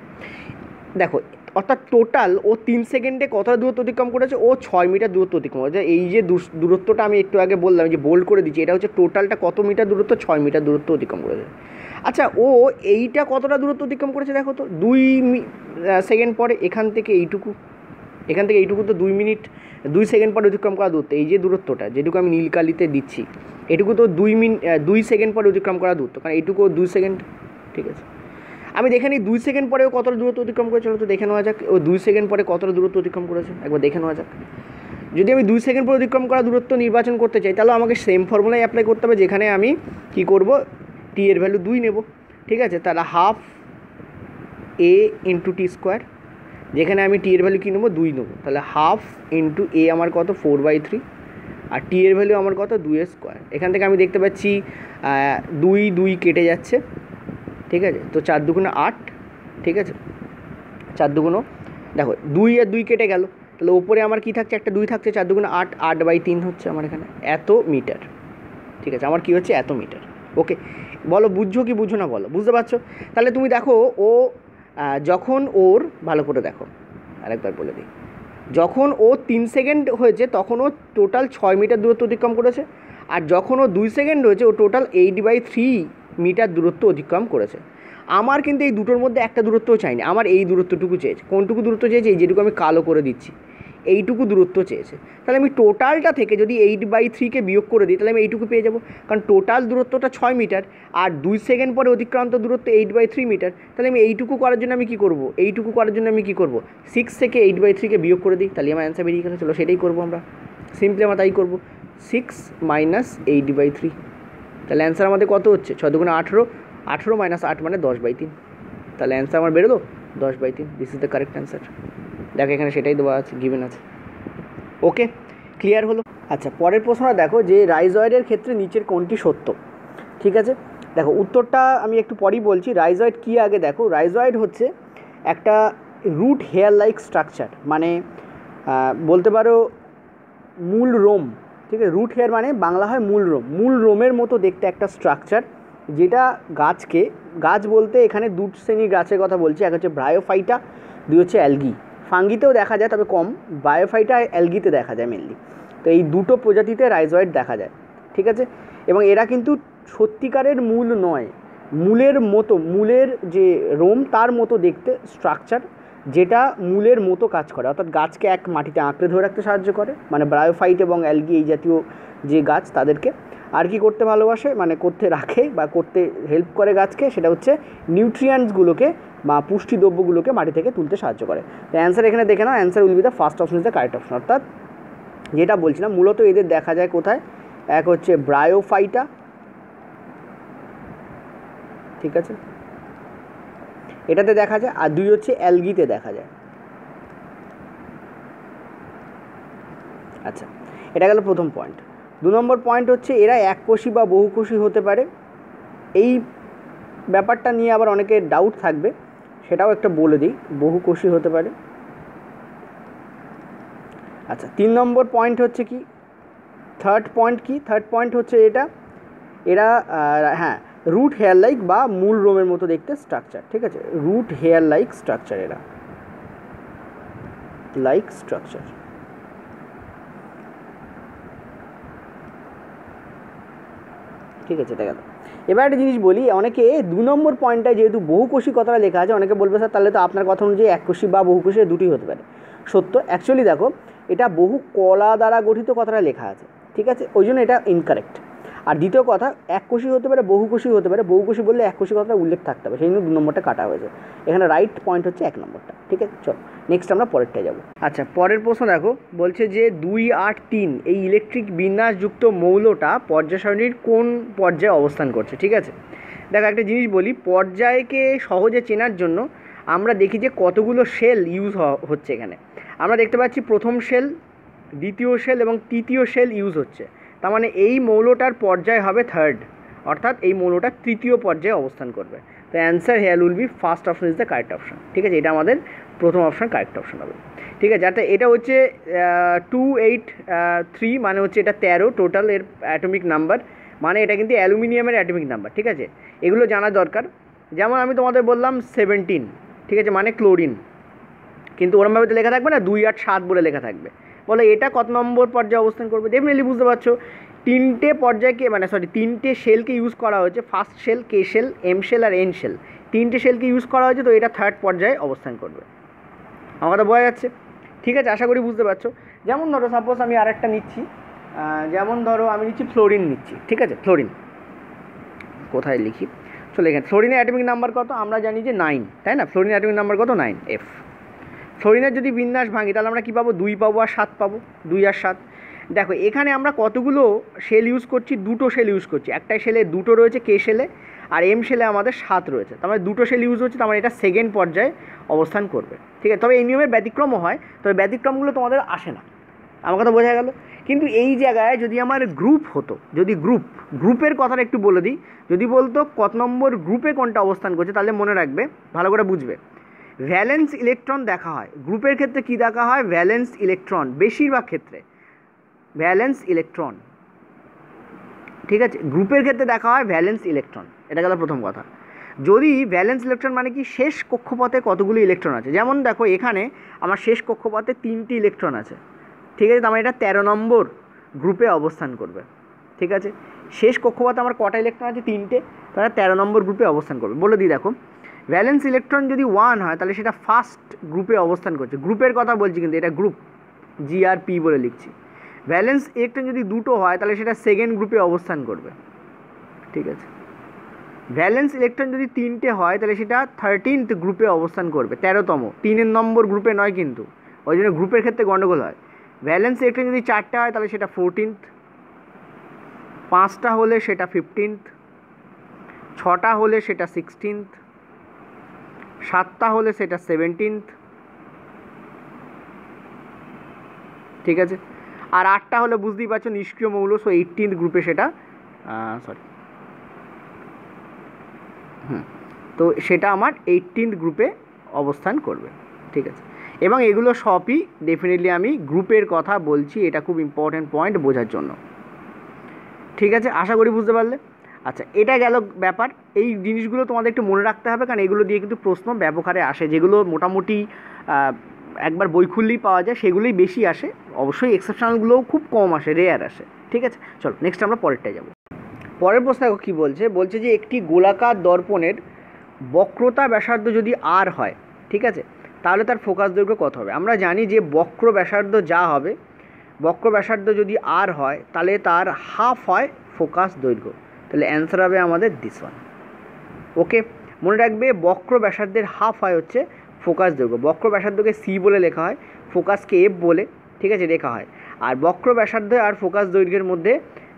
দেখো, অর্থাৎ টোটাল ও 3 সেকেন্ডে কতটা দূরত্ব অতিক্রম করেছে, ও 6 মিটার দূরত্ব অতিক্রম করেছে। এই যে দূরত্বটা আমি একটু আগে বললাম যে বোল্ড করে দিচ্ছি, এটা হচ্ছে টোটালটা কত মিটার দূরত্ব, 6 মিটার দূরত্ব অতিক্রম করেছে। আচ্ছা, ও এইটা কতটা দূরত্ব অতিক্রম করেছে দেখো তো, 2 সেকেন্ড পরে এখান থেকে এইটুকু, এখান থেকে এইটুকু তো 2 সেকেন্ড পরে অতিক্রম করা দূরত্ব। এই যে দূরত্বটা যেটুকু আমি নীলকালিতে দিচ্ছি, এটুকু তো 2 সেকেন্ড পরে অতিক্রম করা দূরত্ব, কারণ এইটুকু 2 সেকেন্ড। ঠিক আছে, আমি দেখে নিই 2 সেকেন্ড পরে ও কতটা দূরত্ব অতিক্রম করেছিল, তো দেখে নেওয়া যাক ও 2 সেকেন্ড পরে কতটা দূরত্ব অতিক্রম করেছে, একবার দেখে নেওয়া যাক। যদি আমি 2 সেকেন্ড পরে অতিক্রম করা দূরত্ব নির্বাচন করতে চাই, তাহলে আমাকে সেম ফর্মুলাই অ্যাপ্লাই করতে হবে, যেখানে আমি কি করব, টি এর ভ্যালু 2 নেব, ঠিক আছে। তাহলে হাফ এ ইন্টু টি স্কোয়ার, যেখানে আমি টি এর ভ্যালু কী নেবো, 2 নেবো, তাহলে হাফ ইন্টু এ আমার কত 4/3, আর টি এর ভ্যালু আমার কত 2 স্কোয়ার। এখান থেকে আমি দেখতে পাচ্ছি 2 কেটে যাচ্ছে, ঠিক আছে। তো 4 দুগুণে 8, ঠিক আছে, 4 দুগুণো দেখো 2 আর 2 কেটে গেল, তাহলে ওপরে আমার কী থাকছে, একটা 2 থাকছে, 4 দুগুণে 8, 8/3 হচ্ছে আমার এখানে এত মিটার, ঠিক আছে। আমার কী হচ্ছে, এত মিটার। ওকে, বলো বুঝছো কি বুঝো না বলো, বুঝতে পারছো? তাহলে তুমি দেখো ও যখন ওর ভালো করে দেখো, আরেকবার বলে দিই, যখন ও 3 সেকেন্ড হয়েছে তখন ও টোটাল 6 মিটার দূরত্ব অতিক্রম করেছে, আর যখন ও 2 সেকেন্ড হয়েছে ও টোটাল 8/3 মিটার দূরত্ব অতিক্রম করেছে। আমার কিন্তু এই দুটোর মধ্যে একটা দূরত্বও চাইনি, আমার এই দূরত্বটুকু চেয়েছে। কোনটুকু দূরত্ব চেয়েছে, এই যেটুকু আমি কালো করে দিচ্ছি, এইটুকু দূরত্ব চেয়েছে। তাহলে আমি টোটালটা থেকে যদি 8/3কে বিয়োগ করে দিই, তাহলে আমি এইটুকু পেয়ে যাবো, কারণ টোটাল দূরত্বটা 6 মিটার আর 2 সেকেন্ড পরে অতিক্রান্ত দূরত্ব 8/3 মিটার। তাহলে আমি এইটুকু করার জন্য আমি কী করবো, এইটুকু করার জন্য আমি কী করবো, 6 থেকে 8/3কে বিয়োগ করে দিই, তাহলে আমার অ্যান্সার বেরিয়ে গেলো। চলো সেটাই করবো আমরা, সিম্পলি আমরা তাই করবো, 6 - 8/3। তাহলে অ্যান্সার আমাদের কত হচ্ছে, 6 দুগুণে 18, 18 - 8 মানে 10/3। তাহলে অ্যান্সার আমার বেরোলো 10/3। This is the correct answer. দেখো এখানে সেটাই দেওয়া আছে, গিভেন আছে। ওকে, ক্লিয়ার হলো। আচ্ছা, পরের প্রশ্নটা দেখো যে রাইজয়েডের ক্ষেত্রে নিচের কোনটি সত্য, ঠিক আছে। দেখো উত্তরটা আমি একটু পরেই বলছি। রাইজয়েড কী আগে দেখো, রাইজয়েড হচ্ছে একটা রুট হেয়ার লাইক স্ট্রাকচার, মানে বলতে পারো মূল রোম, ঠিক আছে। রুট হেয়ার মানে বাংলা হয় মূল রোম, মূল রোমের মতো দেখতে একটা স্ট্রাকচার, যেটা গাছকে, গাছ বলতে এখানে 2 শ্রেণীর গাছের কথা বলছি, এক হচ্ছে ব্রায়োফাইটা, 2 হচ্ছে অ্যালগি। ফাঙ্গিতেও দেখা যায় তবে কম, বায়োফাইটা অ্যালগিতে দেখা যায় মেনলি। তো এই দুটো প্রজাতিতে রাইজয়েড দেখা যায়, ঠিক আছে। এবং এরা কিন্তু সত্যিকারের মূল নয়, মূলের মতো, মূলের যে রোম তার মতো দেখতে স্ট্রাকচার, যেটা মূলের মতো কাজ করে, অর্থাৎ গাছকে এক মাটিতে আঁকড়ে ধরে রাখতে সাহায্য করে, মানে ব্রায়োফাইট এবং অ্যালগি এই জাতীয় যে গাছ তাদেরকে আর কি করতে ভালোবাসে, মানে করতে রাখে বা করতে হেল্প করে গাছকে, সেটা হচ্ছে নিউট্রিয়েন্টসগুলোকে বা পুষ্টিদ্রব্যগুলোকে মাটি থেকে তুলতে সাহায্য করে। তো অ্যান্সার এখানে দেখে নাও, answer will be the first option is the correct option. অর্থাৎ যেটা বলছিলাম মূলত এদের দেখা যায় কোথায়, এক হচ্ছে ব্রায়োফাইটা, ঠিক আছে, এটাতে দেখা যায়, আর 2 হচ্ছে অ্যালগিতে দেখা যায়। আচ্ছা, এটা গেল প্রথম পয়েন্ট। 2 নম্বর পয়েন্ট হচ্ছে এরা এককোষী বা বহুকোষী হতে পারে। এই ব্যাপারটা নিয়ে আবার অনেকের ডাউট থাকবে, সেটাও একটা বলে দিই, বহুকোষী হতে পারে। আচ্ছা, 3 নম্বর পয়েন্ট হচ্ছে কি, থার্ড পয়েন্ট কি, থার্ড পয়েন্ট হচ্ছে এরা হ্যাঁ রুট হেয়ার লাইক বা মূল রোমের মতো দেখতে স্ট্রাকচার, ঠিক আছে, রুট হেয়ার লাইক স্ট্রাকচার, এরা লাইক স্ট্রাকচার। ঠিক আছে, এটা গেল। এবার একটা জিনিস বলি, অনেকে 2 নম্বর পয়েন্টটায় যেহেতু বহুকোষী কথাটা লেখা আছে, অনেকে বলবে স্যার তাহলে তো আপনার কথা অনুযায়ী এককোষী বা বহুকোষী দুটোই হতে পারে। সত্য, অ্যাকচুয়ালি দেখো এটা বহু কলা দ্বারা গঠিত কথাটা লেখা আছে, ঠিক আছে, ওই জন্য এটা ইনকারেক্ট। আর দ্বিতীয় কথা, এককোষী হতে পারে, বহুকোষী হতে পারে, বহুকোষী বললে এককোষী কথাটা উল্লেখ থাকতে হবে, সেই জন্য 2 নম্বরটা কাটা হয়েছে। এখানে রাইট পয়েন্ট হচ্ছে 1 নম্বরটা, ঠিক আছে। চল নেক্সট আমরা পরেরটায় যাব। আচ্ছা, পরের প্রশ্ন দেখো, বলছে যে 2, 8, 3 এই ইলেকট্রিক বিন্যাসযুক্ত মৌলটা পর্যায় সারণীর কোন পর্যায়ে অবস্থান করছে, ঠিক আছে। দেখো একটা জিনিস বলি, পর্যায়কে সহজে চেনার জন্য আমরা দেখি যে কতগুলো সেল ইউজ হচ্ছে এখানে। আমরা দেখতে পাচ্ছি প্রথম সেল, দ্বিতীয় সেল এবং তৃতীয় সেল ইউজ হচ্ছে, তার মানে এই মৌলটার পর্যায় হবে থার্ড, অর্থাৎ এই মৌলটা তৃতীয় পর্যায়ে অবস্থান করবে। তো answer here will be first option is the correct option, ঠিক আছে, এটা আমাদের প্রথম অপশন কারেক্ট অপশন হবে, ঠিক আছে। যাতে এটা হচ্ছে 283 মানে হচ্ছে এটা 13 টোটাল এর অ্যাটমিক নাম্বার, মানে এটা কিন্তু অ্যালুমিনিয়ামের অ্যাটমিক নাম্বার, ঠিক আছে, এগুলো জানা দরকার। যেমন আমি তোমাদের বললাম 17, ঠিক আছে, মানে ক্লোরিন, কিন্তু ওরমভাবে তো লেখা থাকবে না, 2, 8, 7 বলে লেখা থাকবে। বলে এটা কত নম্বর পর্যায়ে অবস্থান করবে, ডেফিনেটলি বুঝতে পারছো 3টে পর্যায়কে, মানে 3টে সেলকে ইউজ করা হয়েছে, ফার্স্ট সেল, কে সেল, এম সেল আর এন সেল, 3টে সেলকে ইউজ করা হয়েছে, তো এটা থার্ড পর্যায়ে অবস্থান করবে। আমার কথা বোঝা যাচ্ছে, ঠিক আছে, আশা করি বুঝতে পারছো। যেমন ধরো সাপোজ আমি আরেকটা নিচ্ছি, যেমন ধরো আমি নিচ্ছি ফ্লোরিন নিচ্ছি, ঠিক আছে, ফ্লোরিন কোথায় লিখি, চলে এখানে ফ্লোরিনের অ্যাটমিক নাম্বার কত, আমরা জানি যে 9, তাই না? ফ্লোরিনের অ্যাটমিক নাম্বার কত, 9 F। ফ্লোরিনের যদি বিন্যাস ভাঙি তাহলে আমরা কী পাবো, 2 পাবো আর 7 পাবো, 2 আর 7। দেখো এখানে আমরা কতগুলো শেল ইউজ করছি, দুটো শেল ইউজ করছি, একটা শেলে দুটো রয়েছে কে শেলে, আর এম শেলে আমাদের 7 রয়েছে, তার মানে দুটো শেল ইউজ হচ্ছে, তার মানে এটা সেকেন্ড পর্যায়ে অবস্থান করবে, ঠিক আছে? তবে এই নিয়মের ব্যতিক্রমও হয়, তবে ব্যতিক্রমগুলো তোমাদের আসে না, আমার কথা বোঝা গেল। কিন্তু এই জায়গায় যদি আমার গ্রুপ হতো, যদি গ্রুপের কথাটা একটু বলে দিই, যদি বলতো কত নম্বর গ্রুপে কোনটা অবস্থান করছে, তাহলে মনে রাখবে, ভালো করে বুঝবে, ভ্যালেন্স ইলেকট্রন দেখা হয় গ্রুপের ক্ষেত্রে। কি দেখা হয়, ভ্যালেন্স ইলেকট্রন, বেশিরভাগ ক্ষেত্রে ভ্যালেন্স ইলেকট্রন, ঠিক আছে? গ্রুপের ক্ষেত্রে দেখা হয় ভ্যালেন্স ইলেকট্রন, এটা গেল প্রথম কথা। যদি ভ্যালেন্স ইলেকট্রন মানে কি, শেষ কক্ষপথে কতগুলো ইলেকট্রন আছে, যেমন দেখো এখানে আমার শেষ কক্ষপথে 3টি ইলেকট্রন আছে, ঠিক আছে? আমার এটা 13 নম্বর গ্রুপে অবস্থান করবে, ঠিক আছে? শেষ কক্ষপথে আমার কটা ইলেকট্রন আছে, 3টে, তারা 13 নম্বর গ্রুপে অবস্থান করবে। বলে দিই, দেখো ভ্যালেন্স ইলেকট্রন যদি 1 হয় তাহলে সেটা ফার্স্ট গ্রুপে অবস্থান করছে, গ্রুপের কথা বলছি কিন্তু এটা গ্রুপ, GRP বলে লিখছি। ভ্যালেন্স ইলেকট্রন যদি 2টো হয় তাহলে সেটা সেকেন্ড গ্রুপে অবস্থান করবে, ঠিক আছে? ভ্যালেন্স ইলেকট্রন যদি 3টে হয় তাহলে সেটা 13th গ্রুপে অবস্থান করবে, 13তম, 3 নম্বর গ্রুপে নয় কিন্তু, ওই জন্য গ্রুপের ক্ষেত্রে গণ্ডগোল হয়। ভ্যালেন্স ইলেকট্রন যদি 4টে হয় তাহলে সেটা 14th, 5টা হলে সেটা 15th, 6টা হলে সেটা 16th, 7টা হলে সেটা 17th, ঠিক আছে? আর 8টা হলে বুঝতেই পারছো নিষ্ক্রিয় মৌল, সো 18th গ্রুপে সেটা তো সেটা আমার 18th গ্রুপে অবস্থান করবে, ঠিক আছে? এবং এগুলো সবই ডেফিনেটলি আমি গ্রুপের কথা বলছি, এটা খুব ইম্পর্ট্যান্ট পয়েন্ট বোঝার জন্য, ঠিক আছে? আশা করি বুঝতে পারলে। আচ্ছা, এটা গেল ব্যাপার। এই জিনিসগুলো তোমাদের একটু মনে রাখতে হবে, কারণ এগুলো দিয়ে কিন্তু প্রশ্ন ব্যাপক হারে আসে, যেগুলো মোটামুটি একবার বই খুললেই পাওয়া যায় সেগুলোই বেশি আসে, অবশ্যই এক্সেপশনালগুলোও খুব কম আসে, রেয়ার আসে, ঠিক আছে? চলো নেক্সট আমরা পরেরটায় যাব। পরের প্রশ্ন কী বলছে যে একটি গোলাকার দর্পণের বক্রতা ব্যাসার্ধ যদি আর হয়, ঠিক আছে, তাহলে তার ফোকাস দৈর্ঘ্য কত হবে? আমরা জানি যে বক্র ব্যাসার্ধ যা হবে, বক্র ব্যাসার্ধ যদি আর হয় তাহলে তার হাফ হয় ফোকাস দৈর্ঘ্য, তাহলে অ্যান্সার হবে আমাদের দিস ওয়ান। ওকে, মনে রাখবে বক্র ব্যাসার্ধের হাফ হয় হচ্ছে ফোকাস দৈর্ঘ্য। বক্র ব্যাসার্ধকে সি বলে লেখা হয়, ফোকাসকে এফ বলে, ঠিক আছে, লেখা হয়। আর বক্র ব্যাসার্ধ আর ফোকাস দৈর্ঘ্যের মধ্যে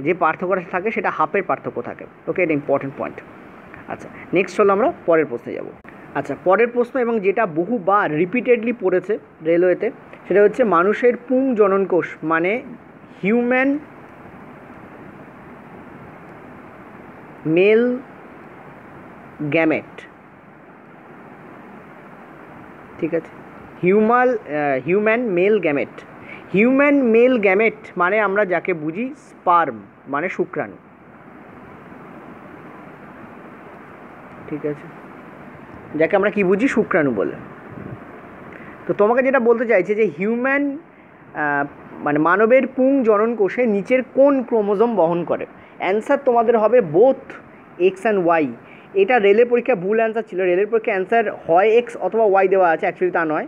যে পার্থক্যটা থাকে সেটা হাফের পার্থক্য থাকে। ওকে, এটা ইম্পর্টেন্ট পয়েন্ট। আচ্ছা, নেক্সট হলো আমরা পরের প্রশ্নে যাব। আচ্ছা, পরের প্রশ্ন এবং যেটা বহুবার রিপিটেডলি পড়েছে রেলওয়েতে, সেটা হচ্ছে মানুষের পুং জননকোষ মানে হিউম্যান মেল গ্যামেট, ঠিক আছে? Human male gamete. Human male gamete মানে আমরা যাকে বুঝি স্পার্ম মানে শুক্রাণু, ঠিক আছে, যাকে আমরা কি বুঝি, শুক্রাণু বলে। তো তোমাকে যেটা বলতে চাইছে যে হিউম্যান মানে মানবের পুং জননকোষে নিচের কোন ক্রোমোজোম বহন করে? অ্যান্সার তোমাদের হবে বোথ এক্স অ্যান্ড ওয়াই। এটা রেলের পরীক্ষা ভুল অ্যান্সার ছিল, রেলের পরীক্ষা অ্যান্সার হয় এক্স অথবা ওয়াই দেওয়া আছে, অ্যাকচুয়ালি তা নয়,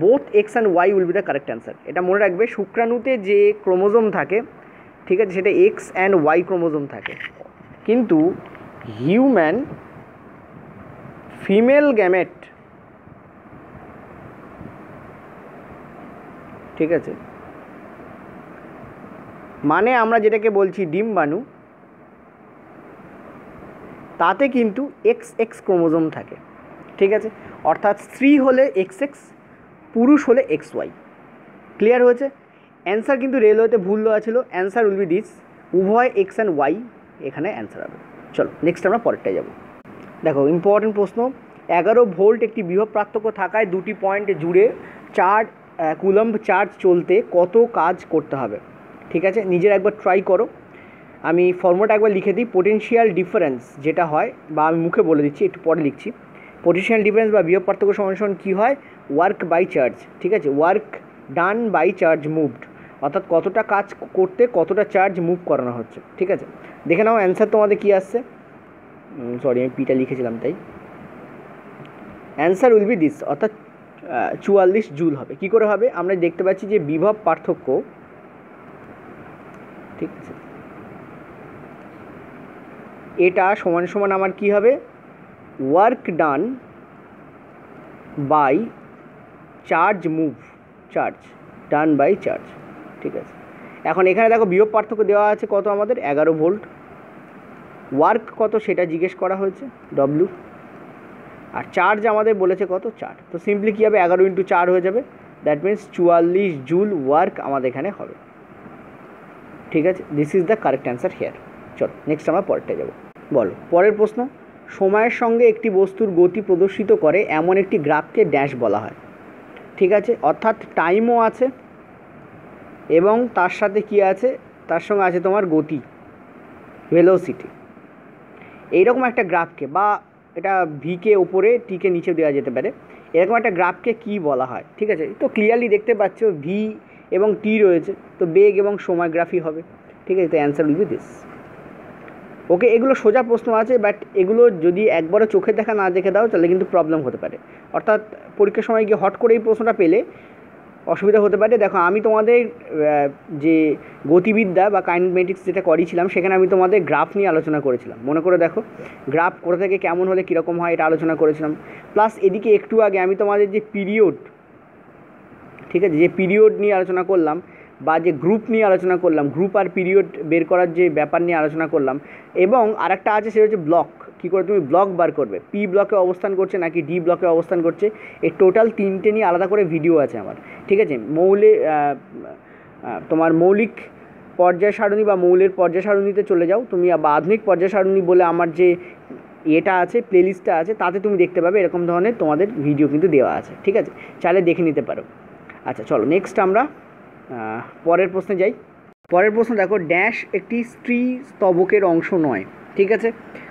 both x and why will be the correct answer. এটা মনে রাখবে, শুক্রাণুতে যে ক্রোমোজোম থাকে, ঠিক আছে, সেটা এক্স অ্যান্ড ওয়াই ক্রোমোজোম থাকে, কিন্তু হিউম্যান ফিমেল গ্যামেট, ঠিক আছে, মানে আমরা যেটাকে বলছি ডিম্বাণু, তাতে কিন্তু এক্স এক্স ক্রোমোজোম থাকে, ঠিক আছে? অর্থাৎ স্ত্রী হলে এক্স এক্স, পুরুষ হলে এক্স ওয়াই। ক্লিয়ার হয়েছে? অ্যান্সার কিন্তু রেলওয়েতে ভুল দেওয়া ছিল, অ্যান্সার উইল বি দিস, উভয় এক্স অ্যান্ড ওয়াই এখানে অ্যান্সার হবে। চলো নেক্সট আমরা পরেরটায় যাব। দেখো ইম্পর্টেন্ট প্রশ্ন, 11 ভোল্ট একটি বিভব পার্থক্য থাকায় দুটি পয়েন্ট জুড়ে 4 কুলম্ব চার্জ চলতে কত কাজ করতে হবে? ঠিক আছে, নিজের একবার ট্রাই করো। আমি ফর্মুলাটা একবার লিখে দিই। পোটেনশিয়াল ডিফারেন্স যেটা হয়, বা আমি মুখে বলে দিচ্ছি, একটু পরে লিখছি। পোটেনশিয়াল ডিফারেন্স বা বিভব পার্থক্য সমান কী হয়? ওয়ার্ক বাই চার্জ, ঠিক আছে, work done by charge moved, অর্থাৎ কতটা কাজ করতে কতটা চার্জ মুভ করানো হচ্ছে, ঠিক আছে? দেখে নাও অ্যান্সার তোমাদের কী আসছে। সরি, আমি পিটা লিখেছিলাম তাই। অ্যান্সার উইল বি দিস, অর্থাৎ 44 জুল হবে। কী করে হবে? আমরা দেখতে পাচ্ছি যে বিভব পার্থক্য, ঠিক আছে, এটা সমান সমান আমার কী হবে? Work done by charge move, charge done by charge, ঠিক আছে। এখন এখানে দেখো বিভব পার্থক্য দেওয়া আছে কত আমাদের 11 ভোল্ট, ওয়ার্ক কত সেটা জিজ্ঞেস করা হয়েছে ডব্লু, আর চার্জ আমাদের বলেছে কত 4। তো সিম্পলি কী হবে 11 × 4 হয়ে যাবে, দ্যাট মিনস 44 জুল ওয়ার্ক আমাদের এখানে হবে, ঠিক আছে। This is the correct answer here. চলো নেক্সট আমরা পরেরটা যাব। বলো পরের প্রশ্ন, সময়ের সঙ্গে একটি বস্তুর গতি প্রদর্শিত করে এমন একটি গ্রাফকে ড্যাশ বলা হয়, ঠিক আছে। অর্থাৎ টাইমও আছে এবং তার সাথে কি আছে, তার সঙ্গে আছে তোমার গতি, ভেলোসিটি। এইরকম একটা গ্রাফকে, বা এটা ভিকে ওপরে টিকে নিচে দেওয়া যেতে পারে, এরকম একটা গ্রাফকে কি বলা হয়, ঠিক আছে। তো ক্লিয়ারলি দেখতে পাচ্ছ ভি এবং টি রয়েছে, তো বেগ এবং সময় গ্রাফই হবে, ঠিক আছে। তো অ্যান্সার উইল বি দিস। ওকে, এগুলো সোজা প্রশ্ন আছে, বাট এগুলো যদি একবারও চোখে দেখা না দেখে দাও তাহলে কিন্তু প্রবলেম হতে পারে। অর্থাৎ পরীক্ষার সময় গিয়ে হট করে এই প্রশ্নটা পেলে অসুবিধা হতে পারে। দেখো আমি তোমাদের যে গতিবিদ্যা বা কাইনেমেটিক্স যেটা করিয়েছিলাম সেখানে আমি তোমাদের গ্রাফ নিয়ে আলোচনা করেছিলাম, মনে করে দেখো গ্রাফ কোথা থেকে কেমন হলে কীরকম হয় এটা আলোচনা করেছিলাম। প্লাস এদিকে একটু আগে আমি তোমাদের যে পিরিয়ড, ঠিক আছে, যে পিরিয়ড নিয়ে আলোচনা করলাম, বা যে গ্রুপ নিয়ে আলোচনা করলাম, গ্রুপ আর পিরিয়ড বের করার যে ব্যাপার নিয়ে আলোচনা করলাম। এবং আরেকটা আছে সেটা হচ্ছে ব্লক, কী করে তুমি ব্লক বার করবে, পি ব্লকে অবস্থান করছে নাকি ডি ব্লকে অবস্থান করছে, এই টোটাল 3টে নিয়ে আলাদা করে ভিডিও আছে আমার, ঠিক আছে। তোমার মৌলিক পর্যায় সারণী বা মৌলের পর্যায় সারণীতে চলে যাও তুমি, বা আধুনিক পর্যায় সারণী বলে আমার যে এটা আছে, প্লেলিস্টটা আছে, তাতে তুমি দেখতে পাবে এরকম ধরনের তোমাদের ভিডিও কিন্তু দেওয়া আছে, ঠিক আছে, চাইলে দেখে নিতে পারো। আচ্ছা চলো নেক্সট আমরা পরের প্রশ্নে যাই। পরের প্রশ্ন দেখো, ড্যাশ একটি স্ত্রী স্তবকের অংশ নয়, ঠিক আছে।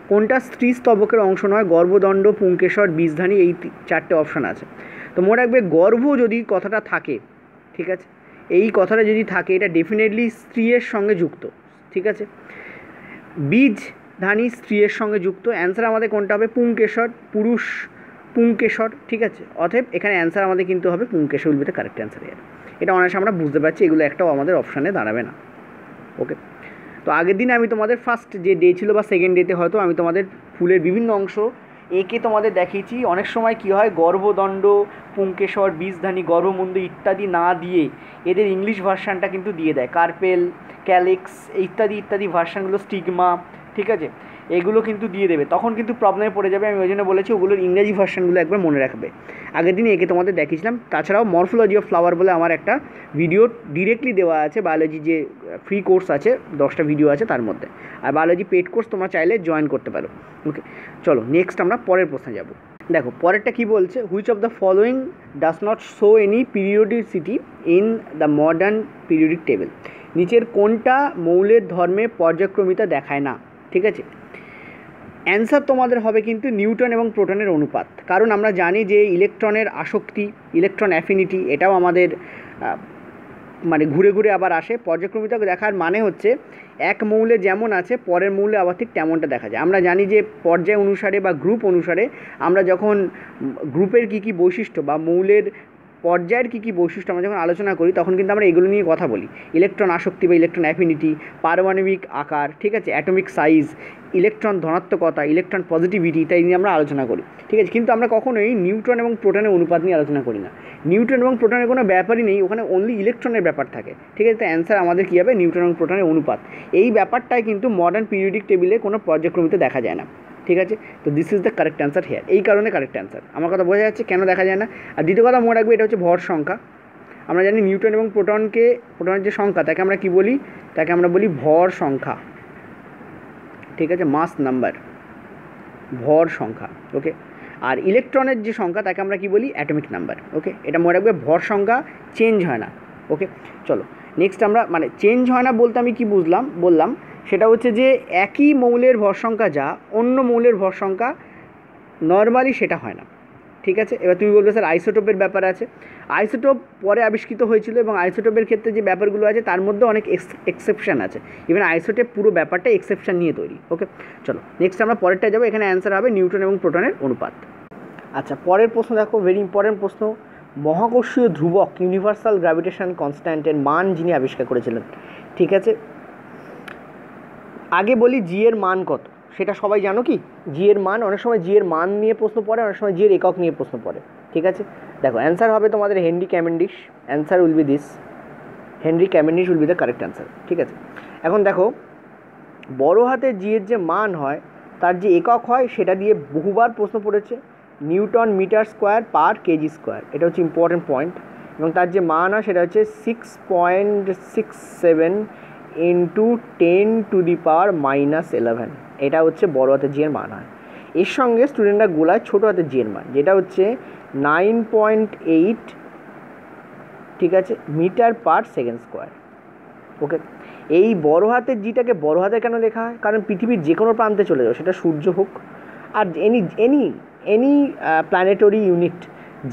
কোনটা স্ত্রী স্তবকের অংশ নয়? গর্ভদণ্ড, পুংকেশর, বীজধানী, এই 4টে অপশান আছে। তো মনে রাখবে গর্ভ যদি কথাটা থাকে, ঠিক আছে, এই কথাটা যদি থাকে এটা ডেফিনেটলি স্ত্রীর সঙ্গে যুক্ত, ঠিক আছে। বীজধানী স্ত্রীর সঙ্গে যুক্ত, অ্যান্সার আমাদের কোনটা হবে? পুংকেশর, পুরুষ পুংকেশর, ঠিক আছে। অতএব এখানে অ্যান্সার আমাদের কিন্তু হবে পুংকেশর will be the correct answer. এটা অনায়াসে আমরা বুঝতে পারছি, এগুলো একটাও আমাদের অপশানে দাঁড়াবে না। ওকে, তো আগের দিন আমি তোমাদের ফার্স্ট যে ডে ছিল বা সেকেন্ড ডেতে হয়তো আমি তোমাদের ফুলের বিভিন্ন অংশ এঁকে তোমাদের দেখিয়েছি। অনেক সময় কি হয়, গর্ভদণ্ড, পুংকেশর, বীজধানী, গর্ভমুণ্ড ইত্যাদি না দিয়ে এদের ইংলিশ ভার্সানটা কিন্তু দিয়ে দেয়, কার্পেল, ক্যালিক্স ইত্যাদি ইত্যাদি ভার্সানগুলো, স্টিগমা, ঠিক আছে, এগুলো কিন্তু দিয়ে দেবে, তখন কিন্তু প্রবলেমে পড়ে যাবে। আমি ওই জন্য বলেছি ওগুলোর ইংরেজি ভার্সানগুলো একবার মনে রাখবে। আগের দিনে একে তোমাদের দেখিয়েছিলাম। তাছাড়াও মরফোলজি অফ ফ্লাওয়ার বলে আমার একটা ভিডিও ডিরেক্টলি দেওয়া আছে, বায়োলজি যে ফ্রি কোর্স আছে 10টা ভিডিও আছে তার মধ্যে, আর বায়োলজি পেড কোর্স তোমরা চাইলে জয়েন করতে পারো। ওকে, চলো নেক্সট আমরা পরের প্রশ্নে যাব। দেখো পরেরটা কি বলছে, which of the following does not show any periodicity in the modern periodic table. নিচের কোনটা মৌলের ধর্মে পর্যায়ক্রমিতা দেখায় না, ঠিক আছে। অ্যান্সার তোমাদের হবে কিন্তু নিউটন এবং প্রোটনের অনুপাত, কারণ আমরা জানি যে ইলেকট্রনের আসক্তি, ইলেকট্রন অ্যাফিনিটি, এটাও আমাদের মানে ঘুরে ঘুরে আবার আসে। পর্যায়ক্রমিতা দেখার মানে হচ্ছে এক মৌলে যেমন আছে পরের মৌলে আবার ঠিক তেমনটা দেখা যায়। আমরা জানি যে পর্যায় অনুসারে বা গ্রুপ অনুসারে আমরা যখন গ্রুপের কী কী বৈশিষ্ট্য বা মৌলের পর্যায়ের কী কী বৈশিষ্ট্য আমরা যখন আলোচনা করি তখন কিন্তু আমরা এগুলো নিয়ে কথা বলি। ইলেকট্রন আসক্তি বা ইলেকট্রন অ্যাফিনিটি, পারমাণবিক আকার, ঠিক আছে, অ্যাটমিক সাইজ, ইলেকট্রন ধনাত্মকতা, ইলেকট্রন পজিটিভিটি ইত্যাদি নিয়ে আমরা আলোচনা করি, ঠিক আছে। কিন্তু আমরা কখনোই নিউটন এবং প্রোটনের অনুপাত নিয়ে আলোচনা করি না। নিউটন এবং প্রোটনের কোনো ব্যাপারই নেই, ওখানে অনলি ইলেকট্রনের ব্যাপার থাকে, ঠিক আছে। তো অ্যান্সার আমাদের কী হবে? নিউটন এবং প্রোটনের অনুপাত। এই ব্যাপারটাই কিন্তু মডার্ন পিরিয়ডিক টেবিলে কোনো পর্যায়ক্রমিতে দেখা যায় না, ঠিক আছে। তো this is the correct answer here, এই কারণে কারেক্ট অ্যান্সার। আমার কথা বোঝা যাচ্ছে কেন দেখা যায় না। আর দ্বিতীয় কথা মনে রাখবে, এটা হচ্ছে ভর সংখ্যা। আমরা জানি নিউটন এবং প্রোটনের যে সংখ্যা তাকে আমরা কি বলি? তাকে আমরা বলি ভর সংখ্যা, ঠিক আছে, মাস নাম্বার, ভর সংখ্যা। ওকে, আর ইলেকট্রনের যে সংখ্যা তাকে আমরা কি বলি? Atomic number. ওকে, এটা মনে রাখবে, ভর সংখ্যা চেঞ্জ হয় না। ওকে, চলো নেক্সট আমরা, মানে চেঞ্জ হয় না বলতে আমি কি বললাম সেটা হচ্ছে যে একই মৌলের ভর সংখ্যা যা অন্য মৌলের ভর সংখ্যা নর্মালি সেটা হয় না, ঠিক আছে। এবার তুমি বলবে স্যার আইসোটোপের ব্যাপার আছে। আইসোটোপ পরে আবিষ্কৃত হয়েছিল এবং আইসোটোপের ক্ষেত্রে যে ব্যাপারগুলো আছে তার মধ্যে অনেক এক্সেপশান আছে। ইভেন আইসোটোপ পুরো ব্যাপারটা এক্সেপশান নিয়ে তৈরি। ওকে, চলো নেক্সট আমরা পরেরটা যাবো। এখানে অ্যান্সার হবে নিউটন এবং প্রোটনের অনুপাত। আচ্ছা, পরের প্রশ্ন দেখো, ভেরি ইম্পর্টেন্ট প্রশ্ন। মহাকর্ষীয় ধ্রুবক ইউনিভার্সাল গ্র্যাভিটেশন কনস্ট্যান্টের মান যিনি আবিষ্কার করেছিলেন, ঠিক আছে। আগে বলি জি এর মান কত, সেটা সবাই জানো কি? জি এর মান, অনেক সময় জি এর মান নিয়ে প্রশ্ন পড়ে, অনেক সময় জি এর একক নিয়ে প্রশ্ন পড়ে। ঠিক আছে, দেখো অ্যান্সার হবে তোমাদের Henry Cavendish. Answer will B this, Henry Cavendish will be the correct answer. ঠিক আছে, এখন দেখো বড় হাতের জি এর যে মান হয় তার যে একক হয় সেটা দিয়ে বহুবার প্রশ্ন পড়েছে, newton metre square per KG square. এটা হচ্ছে ইম্পর্টেন্ট পয়েন্ট। এবং তার যে মান হয় সেটা হচ্ছে 6.67 ইন্টু 10⁻⁻11। এটা হচ্ছে বড় হাতের জি এর মান হয়। এর সঙ্গে স্টুডেন্টরা গোলায় ছোটো হাতের জি এর মান, যেটা হচ্ছে 9.8, ঠিক আছে, মিটার পার সেকেন্ড স্কোয়ার। ওকে, এই বড় হাতের জিটাকে বড় হাতে কেন লেখা হয়? কারণ পৃথিবীর যে কোনো প্রান্তে চলে যাও, সেটা সূর্য হোক আর এনি প্ল্যানেটরি ইউনিট,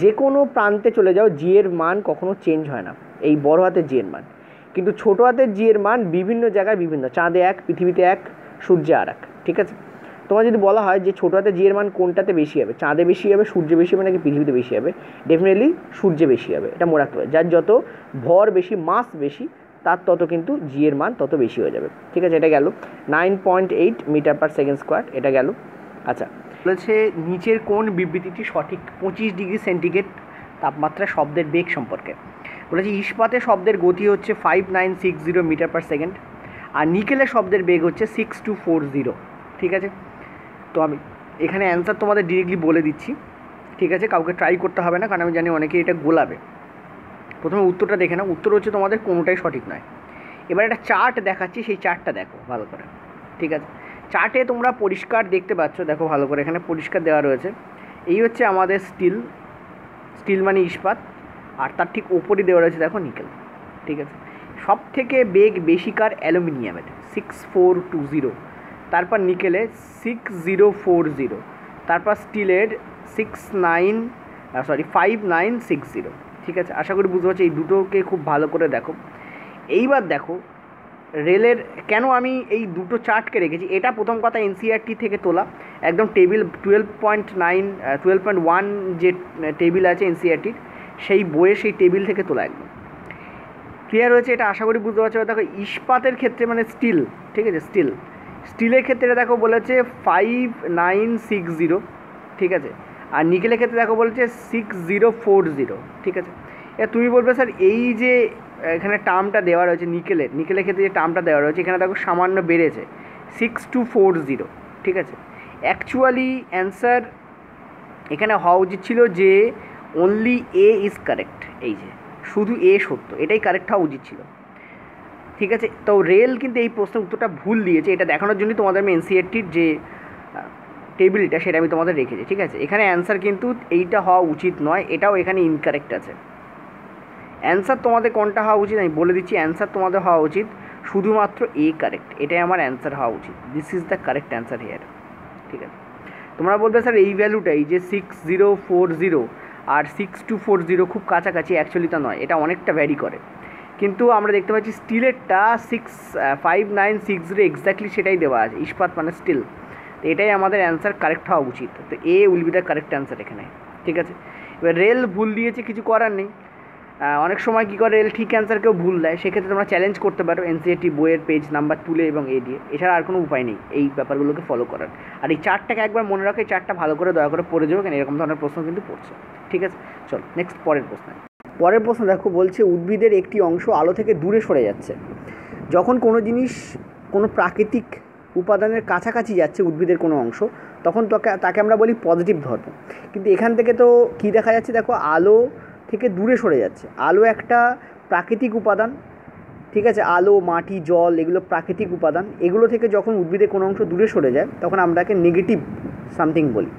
যে কোনো প্রান্তে চলে যাও, জি এর মান কখনো চেঞ্জ হয় না, এই বড় হাতের জি এর মান। কিন্তু ছোটো হাতের জি এর মান বিভিন্ন জায়গায় বিভিন্ন, চাঁদে এক, পৃথিবীতে এক, সূর্যে আর এক। ঠিক আছে, তোমার যদি বলা হয় যে ছোটো হাতের জি এর মান কোনটাতে বেশি হবে, চাঁদে বেশি হবে, সূর্যে বেশি হবে নাকি পৃথিবীতে বেশি হবে, ডেফিনেটলি সূর্যে বেশি হবে। এটা মনে রাখতে হবে, যার যত ভর বেশি, মাস বেশি, তার তত কিন্তু জি এর মান তত বেশি হয়ে যাবে। ঠিক আছে, এটা গেল 9.8 মিটার পার সেকেন্ড স্কোয়ার, এটা গেল। আচ্ছা, বলেছে নিচের কোন বিবৃতিটি সঠিক 25 ডিগ্রি সেন্টিগ্রেড তাপমাত্রা শব্দের বেগ সম্পর্কে। বলেছে ইস্পাতের শব্দের গতি হচ্ছে 5960 মিটার পার সেকেন্ড, আর নিকেলের শব্দের বেগ হচ্ছে 6240। ঠিক আছে, তো আমি এখানে অ্যান্সার তোমাদের ডিরেক্টলি বলে দিচ্ছি। ঠিক আছে, কাউকে ট্রাই করতে হবে না, কারণ আমি জানি অনেকে এটা গোলাবে। প্রথমে উত্তরটা দেখে নাও, উত্তর হচ্ছে তোমাদের কোনোটাই সঠিক নয়। এবার একটা চার্ট দেখাচ্ছি, সেই চার্টটা দেখো ভালো করে। ঠিক আছে, চার্টে তোমরা পরিষ্কার দেখতে পাচ্ছ, দেখো ভালো করে, এখানে পরিষ্কার দেওয়া রয়েছে। এই হচ্ছে আমাদের স্টিল মানে ইস্পাত, আর তার ঠিক ওপরই দেওয়া রয়েছে দেখো নিকেল। ঠিক আছে, সব থেকে বেগ বেশিকার অ্যালুমিনিয়ামের 6420, তারপর নিকেলে 6040, তারপর স্টিলের 5960। ঠিক আছে, আশা করি বুঝতে পারছি। এই দুটোকে খুব ভালো করে দেখো। এইবার দেখো রেলের, কেন আমি এই দুটো চার্টকে রেখেছি, এটা প্রথম কথা এনসিইআরটি থেকে তোলা, একদম টেবিল 12.1 যে টেবিল আছে এনসিইআরটির, সেই বইয়ে সেই টেবিল থেকে তোলা, একদম ক্লিয়ার হয়েছে। এটা আশা করি বুঝতে পারছো। দেখো ইস্পাতের ক্ষেত্রে মানে স্টিল, ঠিক আছে, স্টিলের ক্ষেত্রে দেখো বলেছে 5960। ঠিক আছে, আর নিকেলের ক্ষেত্রে দেখো বলেছে 6040। ঠিক আছে, এবার তুমি বলবে স্যার এই যে এখানে টার্মটা দেওয়া রয়েছে নিকেলের ক্ষেত্রে যে টার্মটা দেওয়া রয়েছে, এখানে দেখো সামান্য বেড়েছে 6240। ঠিক আছে, অ্যাকচুয়ালি অ্যান্সার এখানে হওয়া উচিত ছিল যে অনলি এ ইজ কারেক্ট, এই যে শুধু এ সত্য, এটাই কারেক্ট হওয়া উচিত ছিল। ঠিক আছে, তো রেল কিন্তু এই প্রশ্নের উত্তরটা ভুল দিয়েছে, এটা দেখানোর জন্যই তোমাদের আমি এনসিইআরটির যে টেবিলটা সেটা আমি তোমাদের রেখেছি। ঠিক আছে, এখানে অ্যান্সার কিন্তু এইটা হওয়া উচিত নয়, এটাও এখানে ইনকারেক্ট আছে। অ্যান্সার তোমাদের কোনটা হওয়া উচিত আমি বলে দিচ্ছি। অ্যান্সার তোমাদের হওয়া উচিত শুধুমাত্র এ কারেক্ট, এটাই আমার অ্যান্সার হওয়া উচিত। This is the correct answer here. ঠিক আছে, তোমরা বলবে স্যার এই ভ্যালুটাই যে 6040 আর 6240 খুব কাছাকাছি, অ্যাকচুয়ালি তা নয়, এটা অনেকটা ভ্যারি করে। কিন্তু আমরা দেখতে পাচ্ছি স্টিলেরটা 5960 এক্স্যাক্টলি সেটাই দেওয়া আছে, ইস্পাত মানে স্টিল। তো এটাই আমাদের অ্যান্সার কারেক্ট হওয়া উচিত, তো A will be the correct answer এখানে। ঠিক আছে, এবার রেল ভুল দিয়েছে, কিছু করার নেই। অনেক সময় কী করে রেল ঠিক অ্যান্সারকেও ভুল দেয়, সেক্ষেত্রে তোমরা চ্যালেঞ্জ করতে পারো এনসিইআরটি বইয়ের পেজ নাম্বার তুলে এবং এ দিয়ে, এছাড়া আর কোনো উপায় নেই এই ব্যাপারগুলোকে ফলো করার। আর এই চার্টটাকে একবার মনে রাখো, এই চার্টটা ভালো করে দয়া করে পড়ে যাবে, কেন এরকম ধরনের প্রশ্ন কিন্তু পড়ছে। ঠিক আছে, চলো নেক্সট পরের প্রশ্ন দেখো, বলছে উদ্ভিদের একটি অংশ আলো থেকে দূরে সরে যাচ্ছে। যখন কোনো জিনিস কোনো প্রাকৃতিক উপাদানের কাছাকাছি যাচ্ছে, উদ্ভিদের কোনো অংশ, তখন তাকে আমরা বলি পজিটিভ ধর্ম। কিন্তু এখান থেকে তো কী দেখা যাচ্ছে, দেখো আলো থেকে দূরে সরে যাচ্ছে। আলো একটা প্রাকৃতিক উপাদান, ঠিক আছে, আলো, মাটি, জল এগুলো প্রাকৃতিক উপাদান। এগুলো থেকে যখন উদ্ভিদের কোনো অংশ দূরে সরে যায় তখন আমরা তাকে নেগেটিভ সামথিং বলি।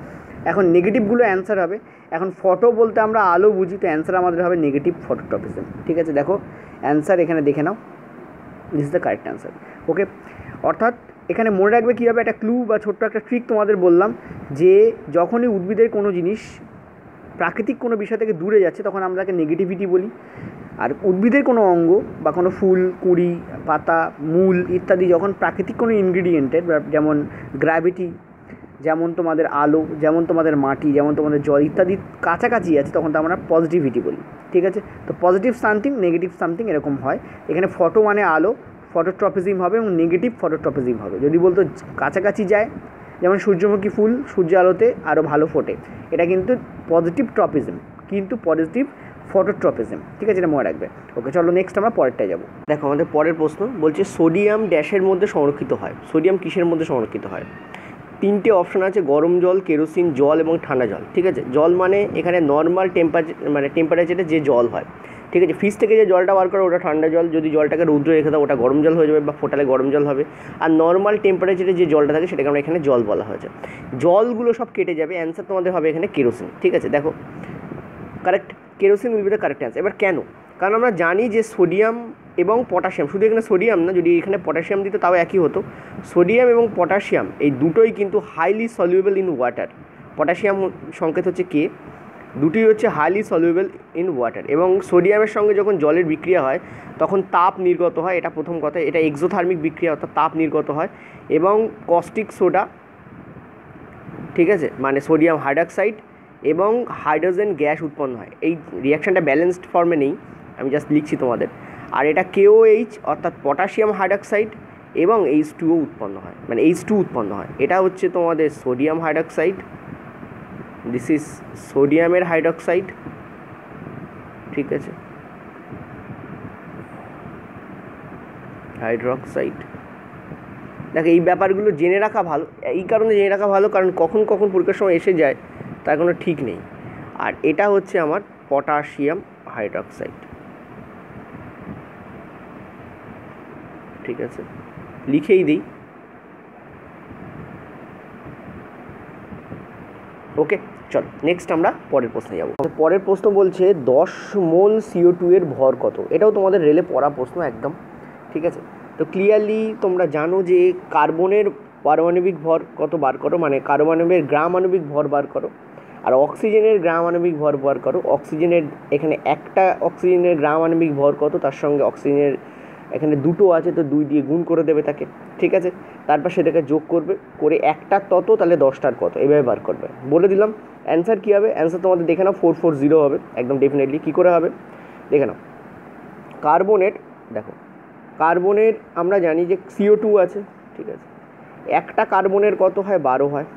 এখন নেগেটিভগুলো অ্যান্সার হবে। এখন ফটো বলতে আমরা আলো বুঝি, তো অ্যান্সার আমাদের হবে নেগেটিভ ফটোট্রপিজম। ঠিক আছে, দেখো অ্যান্সার এখানে দেখে নাও, this is the correct answer. Okay, অর্থাৎ এখানে মনে রাখবে কীভাবে, একটা ক্লু বা ছোট্ট একটা ট্রিক তোমাদের বললাম, যে যখনই উদ্ভিদের কোনো জিনিস প্রাকৃতিক কোনো বিষয় থেকে দূরে যাচ্ছে তখন আমরা তাকে নেগেটিভিটি বলি। আর উদ্ভিদের কোনো অঙ্গ বা কোনো ফুল, কুঁড়ি, পাতা, মূল ইত্যাদি যখন প্রাকৃতিক কোনো ইনগ্রিডিয়েন্টের, যেমন গ্র্যাভিটি, যেমন তোমাদের আলো, যেমন তোমাদের মাটি, যেমন তোমাদের জল ইত্যাদি কাছাকাছি আছে, তখন তো আমরা পজিটিভিটি বলি। ঠিক আছে, তো পজিটিভ সামথিং, নেগেটিভ সামথিং এরকম হয়। এখানে ফটো মানে আলো, ফটোট্রপিজম হবে এবং নেগেটিভ ফটোট্রপিজম হবে। যদি বলতো কাছাকাছি যায়, যেমন সূর্যমুখী ফুল সূর্য আলোতে আরও ভালো ফোটে, এটা কিন্তু পজিটিভ ট্রপিজম, কিন্তু পজিটিভ ফটোট্রপিজম। ঠিক আছে, এটা মনে রাখবে। ওকে, চলো নেক্সট আমরা পরেরটায় যাবো। দেখো আমাদের পরের প্রশ্ন বলছে সোডিয়াম ড্যাশের মধ্যে সংরক্ষিত হয়। সোডিয়াম কিসের মধ্যে সংরক্ষিত হয়? তিনটে অপশান আছে, গরম জল, কেরোসিন জল এবং ঠান্ডা জল। ঠিক আছে, জল মানে এখানে নর্মাল টেম্পারেচারে যে জল হয়। ঠিক আছে, ফ্রিজ থেকে যে জলটা বার করে ওটা ঠান্ডা জল, যদি জলটাকে রৌদ্রে রেখে দাও ওটা গরম জল হয়ে যাবে বা ফোটালে গরম জল হবে। আর নর্মাল টেম্পারেচারে যে জলটা থাকে সেটাকে আমরা এখানে জল বলা হয়েছে। জলগুলো সব কেটে যাবে, অ্যান্সার তোমাদের হবে এখানে কেরোসিন। ঠিক আছে, দেখো correct, kerosene will be the correct answer. এবার কেন? কারণ আমরা জানি যে সোডিয়াম এবং পটাশিয়াম, শুধু এখানে সোডিয়াম না, যদি এখানে পটাশিয়াম দিত তাও একই হতো। সোডিয়াম এবং পটাশিয়াম এই দুটোই কিন্তু highly soluble in water. Potassium সংকেত হচ্ছে কে, দুটোই হচ্ছে হাইলি সলিউবল ইন ওয়াটার। এবং সোডিয়ামের সঙ্গে যখন জলের বিক্রিয়া হয় তখন তাপ নির্গত হয়, এটা প্রথম কথা। এটা এক্সোথার্মিক বিক্রিয়া, অর্থাৎ তাপ নির্গত হয়। এবং কস্টিক সোডা, ঠিক আছে, মানে সোডিয়াম হাইড্রক্সাইড এবং হাইড্রোজেন গ্যাস উৎপন্ন হয়। এই রিয়াকশানটা ব্যালেন্সড ফর্মে নেই, আমি জাস্ট লিখছি তোমাদের। আর এটা KOH অর্থাৎ পটাশিয়াম হাইড্রক্সাইড এবং H2O উৎপন্ন হয়, মানে H2 উৎপন্ন হয়। এটা হচ্ছে তোমাদের সোডিয়াম হাইড্রক্সাইড, দিস ইজ সোডিয়ামের হাইড্রক্সাইড। ঠিক আছে, হাইড্রক্সাইড। দেখো এই ব্যাপারগুলো জেনে রাখা ভালো, এই কারণে জেনে রাখা ভালো কারণ কখন কখন পরীক্ষার সময় এসে যায় তার কোনো ঠিক নেই। আর এটা হচ্ছে আমার পটাশিয়াম হাইড্রক্সাইড। ঠিক আছে, লিখেই দিই। ওকে, চলো নেক্সট আমরা পরের প্রশ্নে যাবো। পরের প্রশ্ন বলছে 10 মোল CO2 এর ভর কত? এটাও তোমাদের রেলে পড়া প্রশ্ন একদম। ঠিক আছে, তো ক্লিয়ারলি তোমরা জানো যে কার্বনের পারমাণবিক ভর কত বার করো, মানে কার্বনের গ্রাম আণবিক ভর বার করো, আর অক্সিজেনের গ্রাম আণবিক ভর বার করো। অক্সিজেনের এখানে একটা অক্সিজেনের গ্রাম আণবিক ভর কত, তার সঙ্গে অক্সিজেনের এখানে দুটো আছে তো 2 দিয়ে গুণ করে দেবে তাকে। ঠিক আছে, তারপর সেটাকে যোগ করবে, করে একটার তত তাহলে 10টার কত, এভাবে বার করবে। বলে দিলাম অ্যান্সার কী হবে। অ্যান্সার তোমাদের দেখে নাও 440 হবে একদম ডেফিনেটলি। কী করে হবে দেখে নাও। কার্বনের, দেখো কার্বনের আমরা জানি যে CO2 আছে। ঠিক আছে, একটা কার্বনের কত হয় 12 হয়,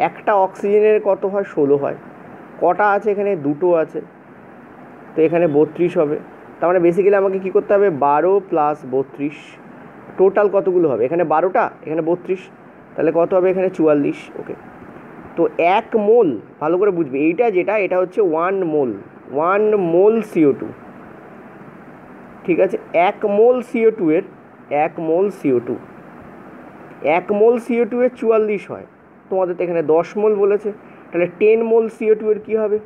একটা অক্সিজেনের কত হয় 16 হয়। কটা আছে এখানে, দুটো আছে, তো এখানে 32 হবে। তার মানে বেসিক্যালি আমাকে কী করতে হবে, 12 + 32, টোটাল কতগুলো হবে, এখানে 12টা, এখানে 32, তাহলে কত হবে এখানে 44। ওকে, তো 1 মোল, ভালো করে বুঝবে এইটা যেটা, এটা হচ্ছে 1 মোল, 1 মোল CO2। ঠিক আছে, 1 মোল CO2 এর 1 মোল CO2 1 মোল CO2 এর 44 হয়। তোমাদের তো এখানে 10 মোল বলেছে, তাহলে 10 মোল CO2 এর কী হবে,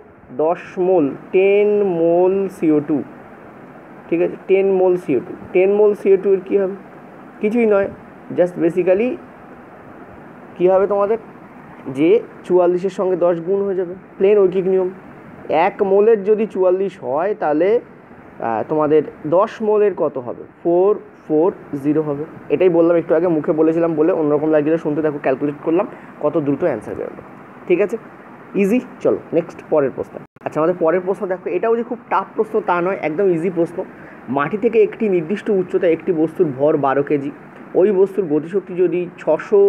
10 মোল, 10 মোল CO2। ঠিক আছে, 10 মোল CO2, 10 মোল CO2 এর কী হবে, কিছুই নয়, জাস্ট বেসিক্যালি কী হবে তোমাদের, যে 44-এর সঙ্গে 10 গুণ হয়ে যাবে, প্লেন ঐকিক নিয়ম। 1 মোলের যদি 44 হয় তাহলে তোমাদের 10 মোলের কত হবে, 440 হবে। এটাই বললাম একটু আগে, মুখে বলেছিলাম বলে অন্যরকম লাগলে শুনতে, দেখো ক্যালকুলেট করলাম কত দ্রুত অ্যান্সার বেরোলো। ঠিক আছে, ইজি। চলো নেক্সট পরের প্রশ্ন। আচ্ছা, আমাদের পরের প্রশ্ন দেখো, এটাও যে খুব টাফ প্রশ্ন তা নয়, একদম ইজি প্রশ্ন। মাটি থেকে একটি নির্দিষ্ট উচ্চতায় একটি বস্তুর ভর 12 কেজি, ওই বস্তুর গতিশক্তি যদি 600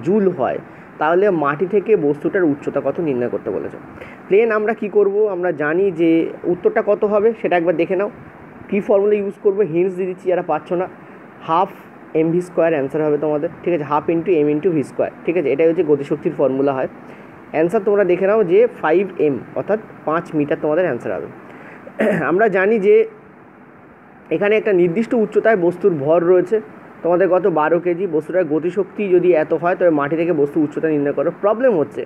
জুল হয়, তাহলে মাটি থেকে বস্তুটার উচ্চতা কত নির্ণয় করতে বলেছে। প্লেন আমরা কি করব, আমরা জানি যে উত্তরটা কত হবে সেটা একবার দেখে নাও। কী ফর্মুলা ইউজ করবো, হিন্টস দিয়ে দিচ্ছি যারা পাচ্ছ না। 12 mv² অ্যান্সার হবে তোমাদের। ঠিক আছে, 12 × m × v²। ঠিক আছে, এটাই হচ্ছে গতিশক্তির ফর্মুলা হয়। অ্যান্সার তোমরা দেখে নাও যে 5 m অর্থাৎ 5 মিটার তোমাদের অ্যান্সার হবে। আমরা জানি যে এখানে একটা নির্দিষ্ট উচ্চতায় বস্তুর ভর রয়েছে, তোমাদের কত 12 কেজি। বস্তুটার গতিশক্তি যদি এত হয় তবে মাটি থেকে বস্তু উচ্চতা নির্ণয় করো। প্রবলেম হচ্ছে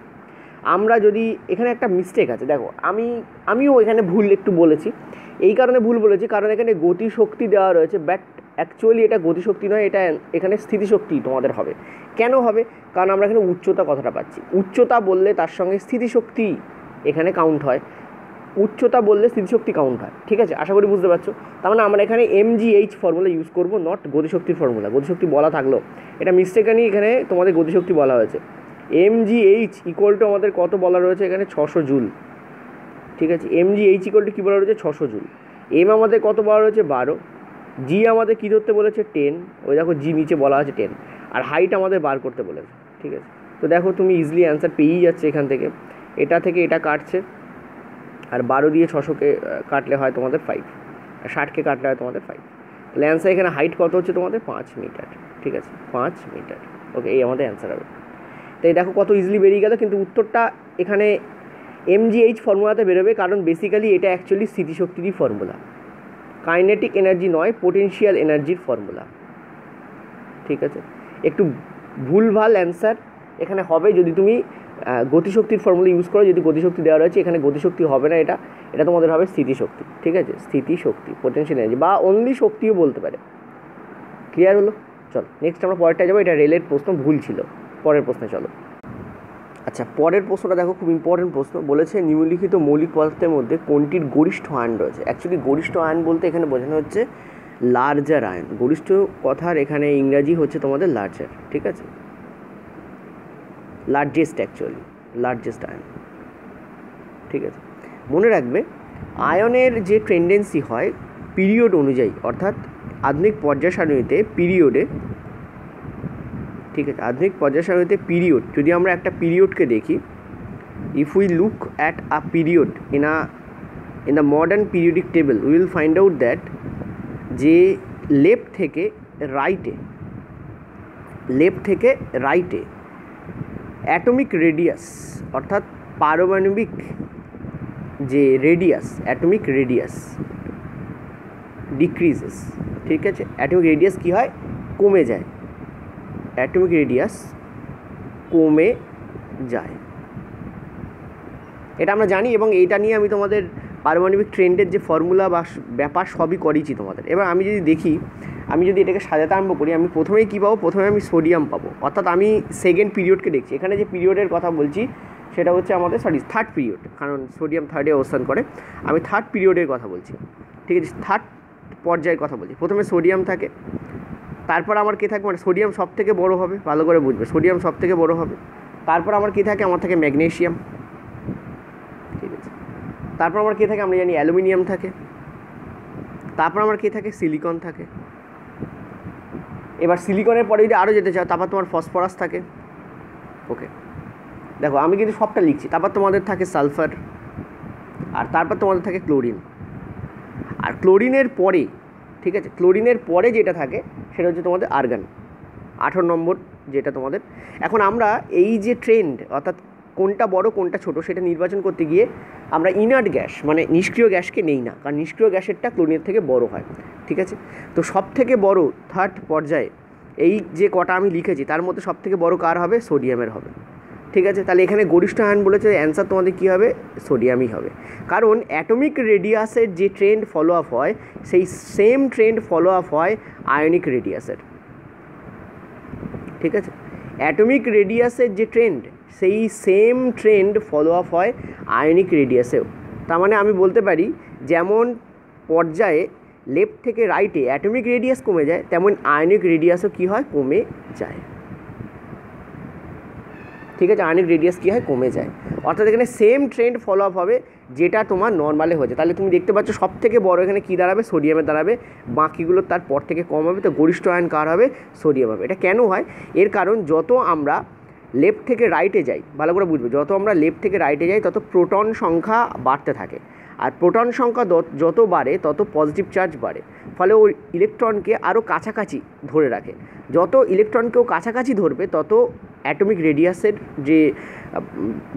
আমরা যদি, এখানে একটা মিস্টেক আছে, দেখো আমিও এখানে ভুল একটু বলেছি। এই কারণে ভুল বলেছি কারণ এখানে গতিশক্তি দেওয়া রয়েছে, বাট অ্যাকচুয়ালি এটা গতিশক্তি নয়, এটা এখানে স্থিতিশক্তি তোমাদের হবে। কেন হবে, কারণ আমরা এখানে উচ্চতা কথাটা পাচ্ছি। উচ্চতা বললে তার সঙ্গে স্থিতিশক্তি এখানে কাউন্ট হয়, উচ্চতা বললে স্থিতিশক্তি কাউন্ট হয়। ঠিক আছে, আশা করি বুঝতে পারছো। তার মানে আমরা এখানে mgh ফর্মুলা ইউজ করবো, নট গতিশক্তির ফর্মুলা। গতিশক্তি বলা থাকলেও এটা মিস্টেকানি এখানে তোমাদের গতিশক্তি বলা হয়েছে। mgh = আমাদের কত বলা রয়েছে এখানে, 600 জুল। ঠিক আছে, mgh = কী বলা রয়েছে, 600 জুল। m আমাদের কত বলা রয়েছে, 12। জি আমাদের কী ধরতে বলেছে 10, ওই দেখো জি নিচে বলা আছে 10, আর হাইট আমাদের বার করতে বলেছে, ঠিক আছে। তো দেখো তুমি ইজিলি অ্যান্সার পেয়েই যাচ্ছে এখান থেকে এটা কাটছে, আর 12 দিয়ে 600কে কাটলে হয় তোমাদের 5, আর 60কে কাটলে হয় তোমাদের 5। তাহলে অ্যান্সার এখানে হাইট কত হচ্ছে তোমাদের 5 মিটার, ঠিক আছে, 5 মিটার। ওকে, এই আমাদের অ্যান্সার হবে। তাই দেখো কত ইজিলি বেরিয়ে গেল, কিন্তু উত্তরটা এখানে mgh ফর্মুলাতে বেরোবে, কারণ বেসিক্যালি এটা অ্যাকচুয়ালি স্মৃতিশক্তিরই ফর্মুলা, কাইনেটিক এনার্জি নয়, পোটেনশিয়াল এনার্জির ফর্মুলা, ঠিক আছে। একটু ভুলভাল অ্যান্সার এখানে হবে যদি তুমি গতিশক্তির ফর্মুলা ইউজ করো। যদি গতিশক্তি দেওয়া রয়েছে, এখানে গতিশক্তি হবে না, এটা তোমাদের হবে স্থিতিশক্তি, ঠিক আছে, স্থিতিশক্তি, পোটেনশিয়াল এনার্জি বা অনলি শক্তিও বলতে পারে। ক্লিয়ার হলো? চলো নেক্সট আমরা পরেরটা যাবো। এটা রেলের প্রশ্ন, ভুল ছিল। পরের প্রশ্নে চলো। আচ্ছা, পরের প্রশ্নটা দেখো, খুব ইম্পর্টেন্ট প্রশ্ন। বলেছে নিম্নলিখিত মৌলিক পদার্থের মধ্যে কোনটির গরিষ্ঠ আয়ন রয়েছে। অ্যাকচুয়ালি গরিষ্ঠ আয়ন বলতে এখানে বোঝানো হচ্ছে লার্জার আয়ন। গরিষ্ঠ কথার এখানে ইংরাজি হচ্ছে তোমাদের লার্জার, ঠিক আছে, লার্জেস্ট, অ্যাকচুয়ালি লার্জেস্ট আয়ন, ঠিক আছে। মনে রাখবে আয়নের যে টেন্ডেন্সি হয় পিরিয়ড অনুযায়ী, অর্থাৎ আধুনিক পর্যায় সারণীতে পিরিয়ডে, ঠিক আছে, আধুনিক পর্যায় সারণীতে পিরিয়ড, যদি আমরা একটা পিরিয়ডকে দেখি, if we look at a period in the modern periodic table, we will find out that যে লেফট থেকে রাইটে অ্যাটমিক রেডিয়াস, অর্থাৎ পারমাণবিক যে রেডিয়াস, অ্যাটমিক রেডিয়াস ডিক্রিজেস, ঠিক আছে। অ্যাটমিক রেডিয়াস কী হয়? কমে যায়, অ্যাটমিক রেডিয়াস কমে যায়, এটা আমরা জানি। এবং এইটা নিয়ে আমি তোমাদের পারমাণবিক ট্রেন্ডের যে ফর্মুলা বা ব্যাপার সবই করিয়েছি তোমাদের। এবার আমি যদি দেখি, আমি যদি এটাকে সাজাতে আরম্ভ করি, আমি প্রথমেই কী পাবো? প্রথমে আমি সোডিয়াম পাবো, অর্থাৎ আমি সেকেন্ড পিরিয়ডকে দেখছি। এখানে যে পিরিয়ডের কথা বলছি সেটা হচ্ছে আমাদের থার্ড পিরিয়ড, কারণ সোডিয়াম থার্ডে অবস্থান করে। আমি থার্ড পিরিয়ডের কথা বলছি, ঠিক আছে, থার্ড পর্যায়ের কথা বলছি। প্রথমে সোডিয়াম থাকে, তারপর আমার কী থাকে, মানে সোডিয়াম সব থেকে বড়ো হবে, ভালো করে বুঝবে, সোডিয়াম সব থেকে বড়ো হবে। তারপর আমার কী থাকে? আমার থাকে ম্যাগনেশিয়াম, ঠিক আছে। তারপর আমার কী থাকে? আমরা জানি অ্যালুমিনিয়াম থাকে। তারপর আমার কী থাকে? সিলিকন থাকে। এবার সিলিকনের পরে যদি আরও যেতে চাও, তারপর তোমার ফসফরাস থাকে। ওকে, দেখো আমি কিন্তু সবটা লিখছি। তারপর তোমাদের থাকে সালফার, আর তারপর তোমাদের থাকে ক্লোরিন। আর ক্লোরিনের পরে, ঠিক আছে, ক্লোরিনের পরে যেটা থাকে সেটা হচ্ছে তোমাদের আর্গন, 18 নম্বর যেটা তোমাদের। এখন আমরা এই যে ট্রেন্ড, অর্থাৎ কোনটা বড় কোনটা ছোট, সেটা নির্বাচন করতে গিয়ে আমরা ইনার্ট গ্যাস মানে নিষ্ক্রিয় গ্যাসকে নেই না, কারণ নিষ্ক্রিয় গ্যাসেরটা ক্লোরিনের থেকে বড় হয়, ঠিক আছে। তো সব থেকে বড় থার্ড পর্যায়ে এই যে কটা আমি লিখেছি তার মধ্যে সব থেকে বড় কার হবে? সোডিয়ামের হবে, ঠিক আছে। তাহলে এখানে গরিষ্ঠ আয়ন বলেছে, অ্যান্সার তোমাদের কী হবে? সোডিয়ামই হবে। কারণ অ্যাটমিক রেডিয়াসের যে ট্রেন্ড ফলো আপ হয় সেই সেম ট্রেন্ড ফলো আপ হয় আয়নিক রেডিয়াসের, ঠিক আছে। অ্যাটমিক রেডিয়াসের যে ট্রেন্ড সেই সেম ট্রেন্ড ফলো আপ হয় আয়নিক রেডিয়াসেও। তার মানে আমি বলতে পারি যেমন পর্যায়ে লেফট থেকে রাইটে অ্যাটমিক রেডিয়াস কমে যায়, তেমন আয়নিক রেডিয়াসও কী হয়? কমে যায়, ঠিক আছে। আয়নিক রেডিয়াস কী হয়? কমে যায়। অর্থাৎ এখানে সেম ট্রেন্ড ফলো আপ হবে যেটা তোমার নর্মালে হয়েছে। তাহলে তুমি দেখতে পাচ্ছ সব থেকে বড় এখানে কী দাঁড়াবে? সোডিয়ামের দাঁড়াবে, বাকিগুলো তার পর থেকে কম হবে। তো গরিষ্ঠ আয়ন কার হবে? সোডিয়াম হবে। এটা কেন হয়? এর কারণ যত আমরা লেফট থেকে রাইটে যাই, ভালো করে বুঝবে, যত আমরা লেফট থেকে রাইটে যাই তত প্রোটন সংখ্যা বাড়তে থাকে, আর প্রোটন সংখ্যা যত বাড়ে তত পজিটিভ চার্জ বাড়ে, ফলে ওই ইলেকট্রনকে আরও কাছাকাছি ধরে রাখে। যত ইলেকট্রনকেও কাছাকাছি ধরবে তত অ্যাটমিক রেডিয়াসের যে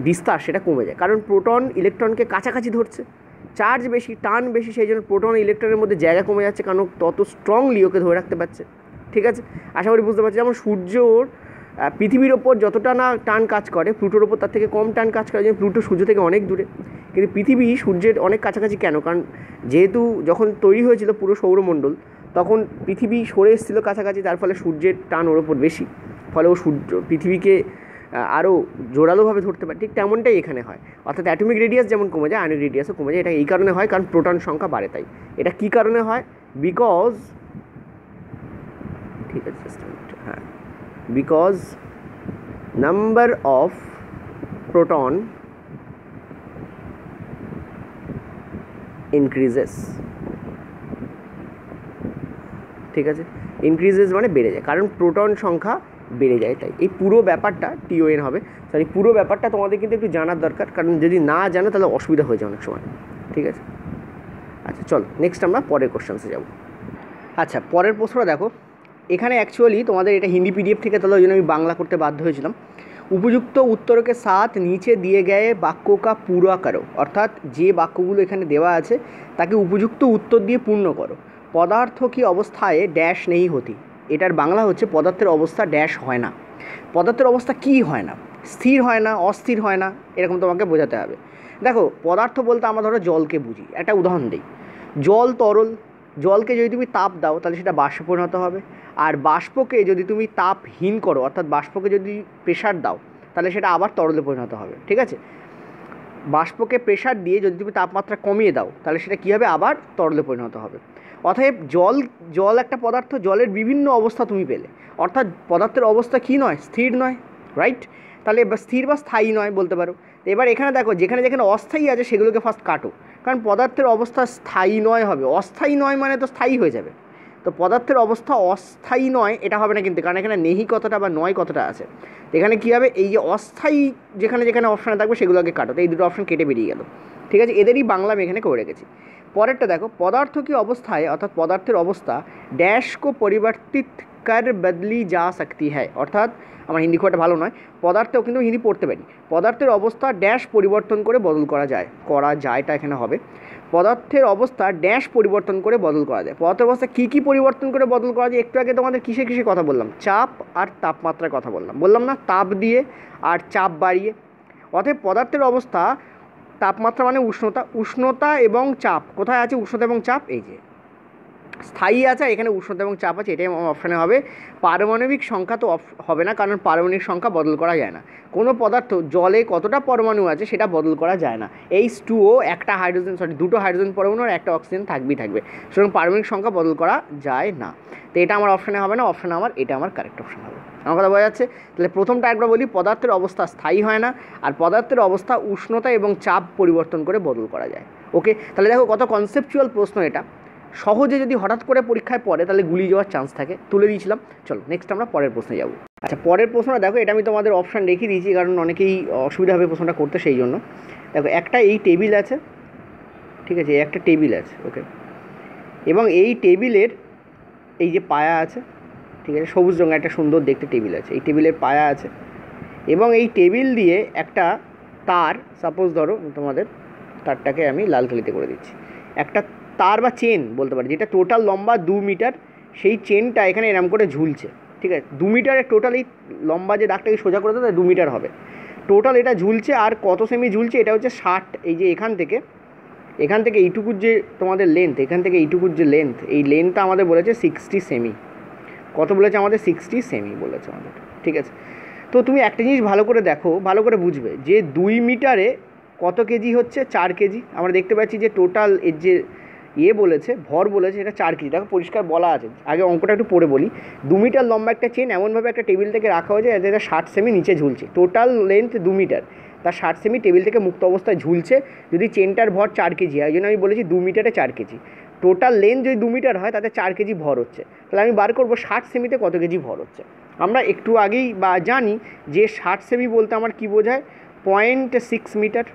বিস্তার সেটা কমে যায়, কারণ প্রোটন ইলেকট্রনকে কাছাকাছি ধরছে, চার্জ বেশি, টান বেশি, সেই জন্য প্রোটন ইলেকট্রনের মধ্যে জায়গা কমে যাচ্ছে, কারণ তত স্ট্রংলি ওকে ধরে রাখতে পারছে, ঠিক আছে। আশা করি বুঝতে পারছি। যেমন সূর্যর পৃথিবীর ওপর যতটা না টান কাজ করে, প্লুটোর ওপর তার থেকে কম টান কাজ করে, যেমন প্লুটো সূর্য থেকে অনেক দূরে, কিন্তু পৃথিবী সূর্যের অনেক কাছাকাছি। কেন? কারণ যেহেতু যখন তৈরি হয়েছিল পুরো সৌরমণ্ডল, তখন পৃথিবী সরে এসেছিলো কাছাকাছি, তার ফলে সূর্যের টান ওর ওপর বেশি, ফলে ও পৃথিবীকে আরও জোরালোভাবে ধরতে পারে। ঠিক তেমনটাই এখানে হয়, অর্থাৎ অ্যাটমিক রেডিয়াস যেমন কমে যায়, আয়নিক রেডিয়াসও কমে যায়। এটা এই কারণে হয় কারণ প্রোটন সংখ্যা বাড়ে, তাই। এটা কী কারণে হয়? বিকজ, ঠিক আছে, হ্যাঁ, because number of proton increases, ঠিক আছে, ইনক্রিজেস মানে বেড়ে যায়, কারণ প্রোটন সংখ্যা বেড়ে যায়, তাই এই পুরো ব্যাপারটা টিওএন হবে। সরি, পুরো ব্যাপারটা তোমাদের কিন্তু একটু জানার দরকার, কারণ যদি না জানো তাহলে অসুবিধা হয়ে যায় অনেক সময়। ঠিক আছে, আচ্ছা চলো নেক্সট আমরা পরের কোশ্চেন্সে যাব। আচ্ছা, পরের প্রশ্নটা দেখো, এখানে অ্যাকচুয়ালি তোমাদের এটা হিন্দি পিডিএফ থেকে, তাহলে ওই জন্য আমি বাংলা করতে বাধ্য হয়েছিলাম। উপযুক্ত উত্তরকে সাথ নিচে দিয়ে গিয়ে বাক্য কা পুরা করো, অর্থাৎ যে বাক্যগুলো এখানে দেওয়া আছে তাকে উপযুক্ত উত্তর দিয়ে পূর্ণ করো। পদার্থ কি অবস্থায় ড্যাশ নেই হতি, এটার বাংলা হচ্ছে পদার্থের অবস্থা ড্যাশ হয় না। পদার্থের অবস্থা কি হয় না? স্থির হয় না, অস্থির হয় না, এরকম তোমাকে বোঝাতে হবে। দেখো, পদার্থ বলতে আমরা ধরো জলকে বুঝি, একটা উদাহরণ দিই। জল তরল, জলকে যদি তুমি তাপ দাও তাহলে সেটা বাষ্পে পরিণত হবে, আর বাষ্পকে যদি তুমি তাপহীন করো, অর্থাৎ বাষ্পকে যদি প্রেশার দাও তাহলে সেটা আবার তরলে পরিণত হবে। ঠিক আছে, বাষ্পকে প্রেশার দিয়ে যদি তুমি তাপমাত্রা কমিয়ে দাও তাহলে সেটা কী হবে, আবার তরলে পরিণত হবে। অতএব জল একটা পদার্থ, জলের বিভিন্ন অবস্থা তুমি পেলে, অর্থাৎ পদার্থের অবস্থা কী নয়, স্থির নয়, রাইট? তাহলে স্থির বা স্থায়ী নয় বলতে পারো। এবার এখানে দেখো, যেখানে যেখানে অস্থায়ী আছে সেগুলোকে ফার্স্ট কাটো, কারণ পদার্থের অবস্থা স্থায়ী নয় হবে, অস্থায়ী নয় মানে তো স্থায়ী হয়ে যাবে। তো পদার্থের অবস্থা অস্থায়ী নয় এটা হবে না কিন্তু, কারণ এখানে নেহি কতটা বা নয় কতটা আছে। এখানে কী হবে, এই যে অস্থায়ী যেখানে যেখানে অপশানে থাকবে সেগুলোকে কাটো, তো এই দুটো অপশান কেটে বেরিয়ে গেল। ঠিক আছে, এদেরই বাংলা আমি এখানে করে রেখেছি। পরেরটা দেখো, পদার্থ কি অবস্থায়, অর্থাৎ পদার্থের অবস্থা ড্যাশ কো পরিবর্তিত কর বদলি যা सकती है, অর্থাৎ আমার হিন্দি খুব একটা ভালো নয়, পদার্থও কিন্তু হিন্দি পড়তে পারি। পদার্থের অবস্থা ড্যাশ পরিবর্তন করে বদল করা যায়, যায়টা এখানে হবে। পদার্থের অবস্থা ড্যাশ পরিবর্তন করে বদল করা যায়। পদার্থের অবস্থা কী কী পরিবর্তন করে বদল করা যায়, একটু আগে তোমাদের কিসে কিসে কথা বললাম, চাপ আর তাপমাত্রার কথা বললাম না, তাপ দিয়ে আর চাপ বাড়িয়ে। অতএব পদার্থের অবস্থা, তাপমাত্রা মানে উষ্ণতা এবং চাপ, কোথায় আছে উষ্ণতা এবং চাপ, এই যে স্থায়ী আছে, এখানে উষ্ণতা এবং চাপ আছে, এটাই আমার অপশানে হবে। পারমাণবিক সংখ্যা তো হবে না, কারণ পারমাণবিক সংখ্যা বদল করা যায় না। কোনো পদার্থ জলে কতটা পরমাণু আছে সেটা বদল করা যায় না। H2O একটা হাইড্রোজেন, দুটো হাইড্রোজেন পরমাণু আর একটা অক্সিজেন থাকবে, সুতরাং পারমাণবিক সংখ্যা বদল করা যায় না। তো এটা আমার অপশানে হবে না, অপশানে এটা আমার কারেক্ট অপশান হবে। আমার কথা বোঝা যাচ্ছে? তাহলে প্রথমটা একবার বলি, পদার্থের অবস্থা স্থায়ী হয় না, আর পদার্থের অবস্থা উষ্ণতা এবং চাপ পরিবর্তন করে বদল করা যায়। ওকে, তাহলে দেখো কত কনসেপচুয়াল প্রশ্ন এটা, সহজে যদি হঠাৎ করে পরীক্ষায় পড়ে তাহলে গুলিয়ে যাওয়ার চান্স থাকে, তুলে দিয়েছিলাম। চলো নেক্সট আমরা পরের প্রশ্নে যাব। আচ্ছা, পরের প্রশ্নটা দেখো, এটা আমি তোমাদের অপশান রেখে দিয়েছি, কারণ অনেকেই অসুবিধা হবে প্রশ্নটা করতে, সেই জন্য। দেখো, একটা এই টেবিল আছে, ঠিক আছে, একটা টেবিল আছে, ওকে, এবং এই টেবিলের এই যে পায়া আছে, ঠিক আছে, সবুজ রঙের একটা সুন্দর দেখতে টেবিল আছে, এই টেবিলের পায়া আছে, এবং এই টেবিল দিয়ে একটা তার, সাপোজ ধরো তোমাদের তারটাকে আমি লাল কালিতে করে দিচ্ছি, একটা তার বা চেন বলতে পারি, যেটা টোটাল লম্বা 2 মিটার, সেই চেনটা এখানে এরম করে ঝুলছে। ঠিক আছে, 2 মিটারের টোটাল, এই লম্বা যে দাগটাকে সোজা করে দেয় 2 মিটার হবে টোটাল, এটা ঝুলছে। আর কত সেমি ঝুলছে, এটা হচ্ছে 60, এই যে এখান থেকে এইটুকুর যে তোমাদের লেন্থ, এখান থেকে এইটুকুর যে লেন্থ, এই লেন্থটা আমাদের বলেছে 60 সেমি। কত বলেছে আমাদের? 60 সেমি বলেছে আমাদের। ঠিক আছে, তো তুমি একটা জিনিস ভালো করে দেখো, ভালো করে বুঝবে যে 2 মিটারে কত কেজি হচ্ছে, 4 কেজি। আমরা দেখতে পাচ্ছি যে টোটাল এর যে বলেছে, ভর বলেছে, এটা 4 কেজি। দেখো পরিষ্কার বলা আছে, আগে অঙ্কটা একটু পড়ে বলি। 2 মিটার লম্বা একটা চেন এমনভাবে একটা টেবিল থেকে রাখা হয়েছে যাতে এটা 60 সেমি নিচে ঝুলছে, টোটাল লেন্থ 2 মিটার, তার 60 সেমি টেবিল থেকে মুক্ত অবস্থায় ঝুলছে। যদি চেনটার ভর 4 কেজি হয়, ওই জন্য আমি বলেছি 2 মিটারে 4 কেজি। টোটাল লেন্থ যদি 2 মিটার হয় তাতে 4 কেজি ভর হচ্ছে। তাহলে আমি বার করবো 60 সেমিতে কত কেজি ভর হচ্ছে। আমরা একটু আগেই বা জানি যে 60 সেমি বলতে আমার কি বোঝায়, 0.6 মিটার।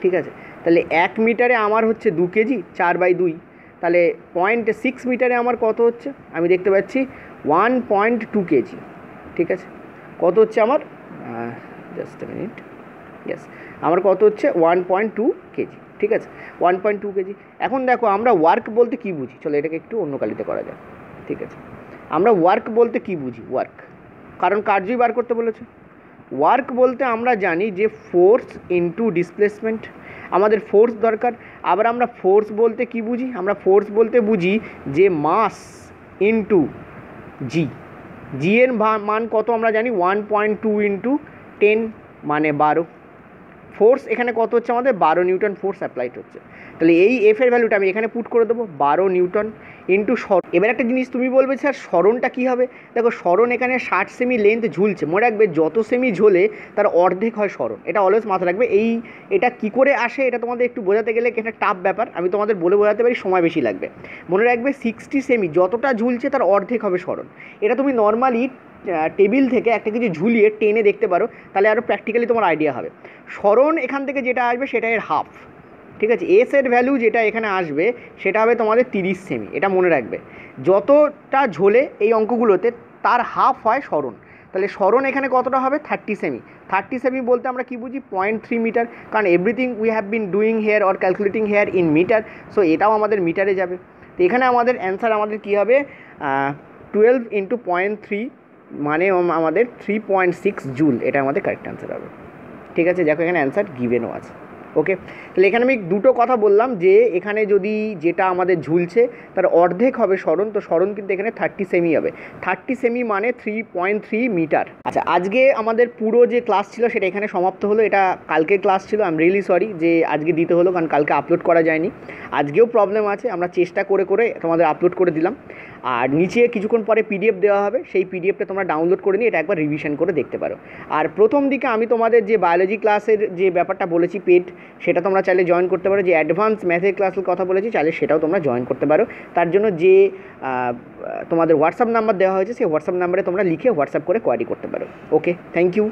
ঠিক আছে, তাহলে 1 মিটারে আমার হচ্ছে 2 কেজি, 4/2, তাহলে 0.6 মিটারে আমার কত হচ্ছে, আমি দেখতে পাচ্ছি 1.2 কেজি। ঠিক আছে, কত হচ্ছে আমার, জাস্ট এ মিনিট, ইয়েস, আমার কত হচ্ছে 1.2 কেজি। ঠিক আছে, 1.2 কেজি। এখন দেখো, আমরা ওয়ার্ক বলতে কী বুঝি, চলো এটাকে একটু অন্য কালিতে করা যায়। ঠিক আছে, আমরা ওয়ার্ক বলতে কী বুঝি, ওয়ার্ক, কারণ কার্যই বার করতে বলেছে। ওয়ার্ক বলতে আমরা জানি যে ফোর্স ইনটু ডিসপ্লেসমেন্ট, আমাদের ফোর্স দরকার। আবার আমরা ফোর্স বলতে কি বুঝি, আমরা ফোর্স বলতে বুঝি যে মাস ইনটু জি, এর মান কত আমরা জানি, 1.2 ইন্টু 10 মানে 12। ফোর্স এখানে কত হচ্ছে আমাদের 12 নিউটন ফোর্স অ্যাপ্লাইড হচ্ছে। তাহলে এই এফ এর ভ্যালুটা আমি এখানে পুট করে দেবো 12 নিউটন ইন্টু সরণ। এবার একটা জিনিস তুমি বলবে স্যার সরণটা কী হবে, দেখো সরণ এখানে 60 সেমি লেন্থ ঝুলছে, মনে রাখবে যত সেমি ঝোলে তার অর্ধেক হয় সরণ, এটা অলওয়েজ মাথায় রাখবে। এটা কী করে আসে এটা তোমাদের একটু বোঝাতে গেলে একটা টাফ ব্যাপার, আমি তোমাদের বলে বোঝাতে পারি, সময় বেশি লাগবে। মনে রাখবে 60 সেমি যতটা ঝুলছে তার অর্ধেক হবে সরণ। এটা তুমি নর্মালি টেবিল থেকে একটা কিছু ঝুলিয়ে টেনে দেখতে পারো, তাহলে আরও প্র্যাকটিক্যালি তোমার আইডিয়া হবে। সরণ এখান থেকে যেটা আসবে সেটা এর হাফ, ঠিক আছে। এস এর ভ্যালু যেটা এখানে আসবে সেটা হবে তোমাদের 30 সেমি, এটা মনে রাখবে। যতটা ঝোলে এই অঙ্কগুলোতে তার হাফ হয় সরণ, তাহলে সরণ এখানে কতটা হবে 30 সেমি। 30 সেমি বলতে আমরা কি বুঝি 0.3 মিটার, কারণ everything we have been doing here or calculating here in metre, so এটাও আমাদের মিটারে যাবে। তো এখানে আমাদের অ্যান্সার আমাদের কী হবে 12 ইন্টু 0.3 মানে আমাদের 3.6 জুল, এটা আমাদের কারেক্ট অ্যান্সার হবে। ঠিক আছে, দেখো এখানে অ্যান্সার গিভেনও আছে। ওকে, তাহলে এখানে আমি দুটো কথা বললাম যে এখানে যদি যেটা আমাদের ঝুলছে তার অর্ধেক হবে সরণ, তো সরণ কিন্তু এখানে 30 সেমি হবে। 30 সেমি মানে 3.3 মিটার। আচ্ছা, আজকে আমাদের পুরো যে ক্লাস ছিল সেটা এখানে সমাপ্ত হলো। এটা কালকে ক্লাস ছিল, আই এম রিয়েলি সরি যে আজকে দিতে হলো, কারণ কালকে আপলোড করা যায়নি। আজকেও প্রবলেম আছে, আমরা চেষ্টা করে করে তোমাদের আপলোড করে দিলাম। আর নিচে কিছুক্ষণ পরে পিডিএফ দেওয়া হবে, সেই পিডিএফটা তোমরা ডাউনলোড করে নিয়ে এটা একবার রিভিশন করে দেখতে পারো। আর প্রথম দিকে আমি তোমাদের যে বায়োলজি ক্লাসের যে ব্যাপারটা বলেছি পেড, সেটা তোমরা চাইলে জয়েন করতে পারো। যে অ্যাডভান্স ম্যাথের ক্লাসের কথা বলেছি চাইলে সেটাও তোমরা জয়েন করতে পারো। তার জন্য যে তোমাদের হোয়াটসঅ্যাপ নাম্বার দেওয়া হয়েছে সেই হোয়াটসঅ্যাপ নাম্বারে তোমরা লিখে হোয়াটসঅ্যাপ করে কোয়ারি করতে পারো। ওকে, থ্যাংক ইউ।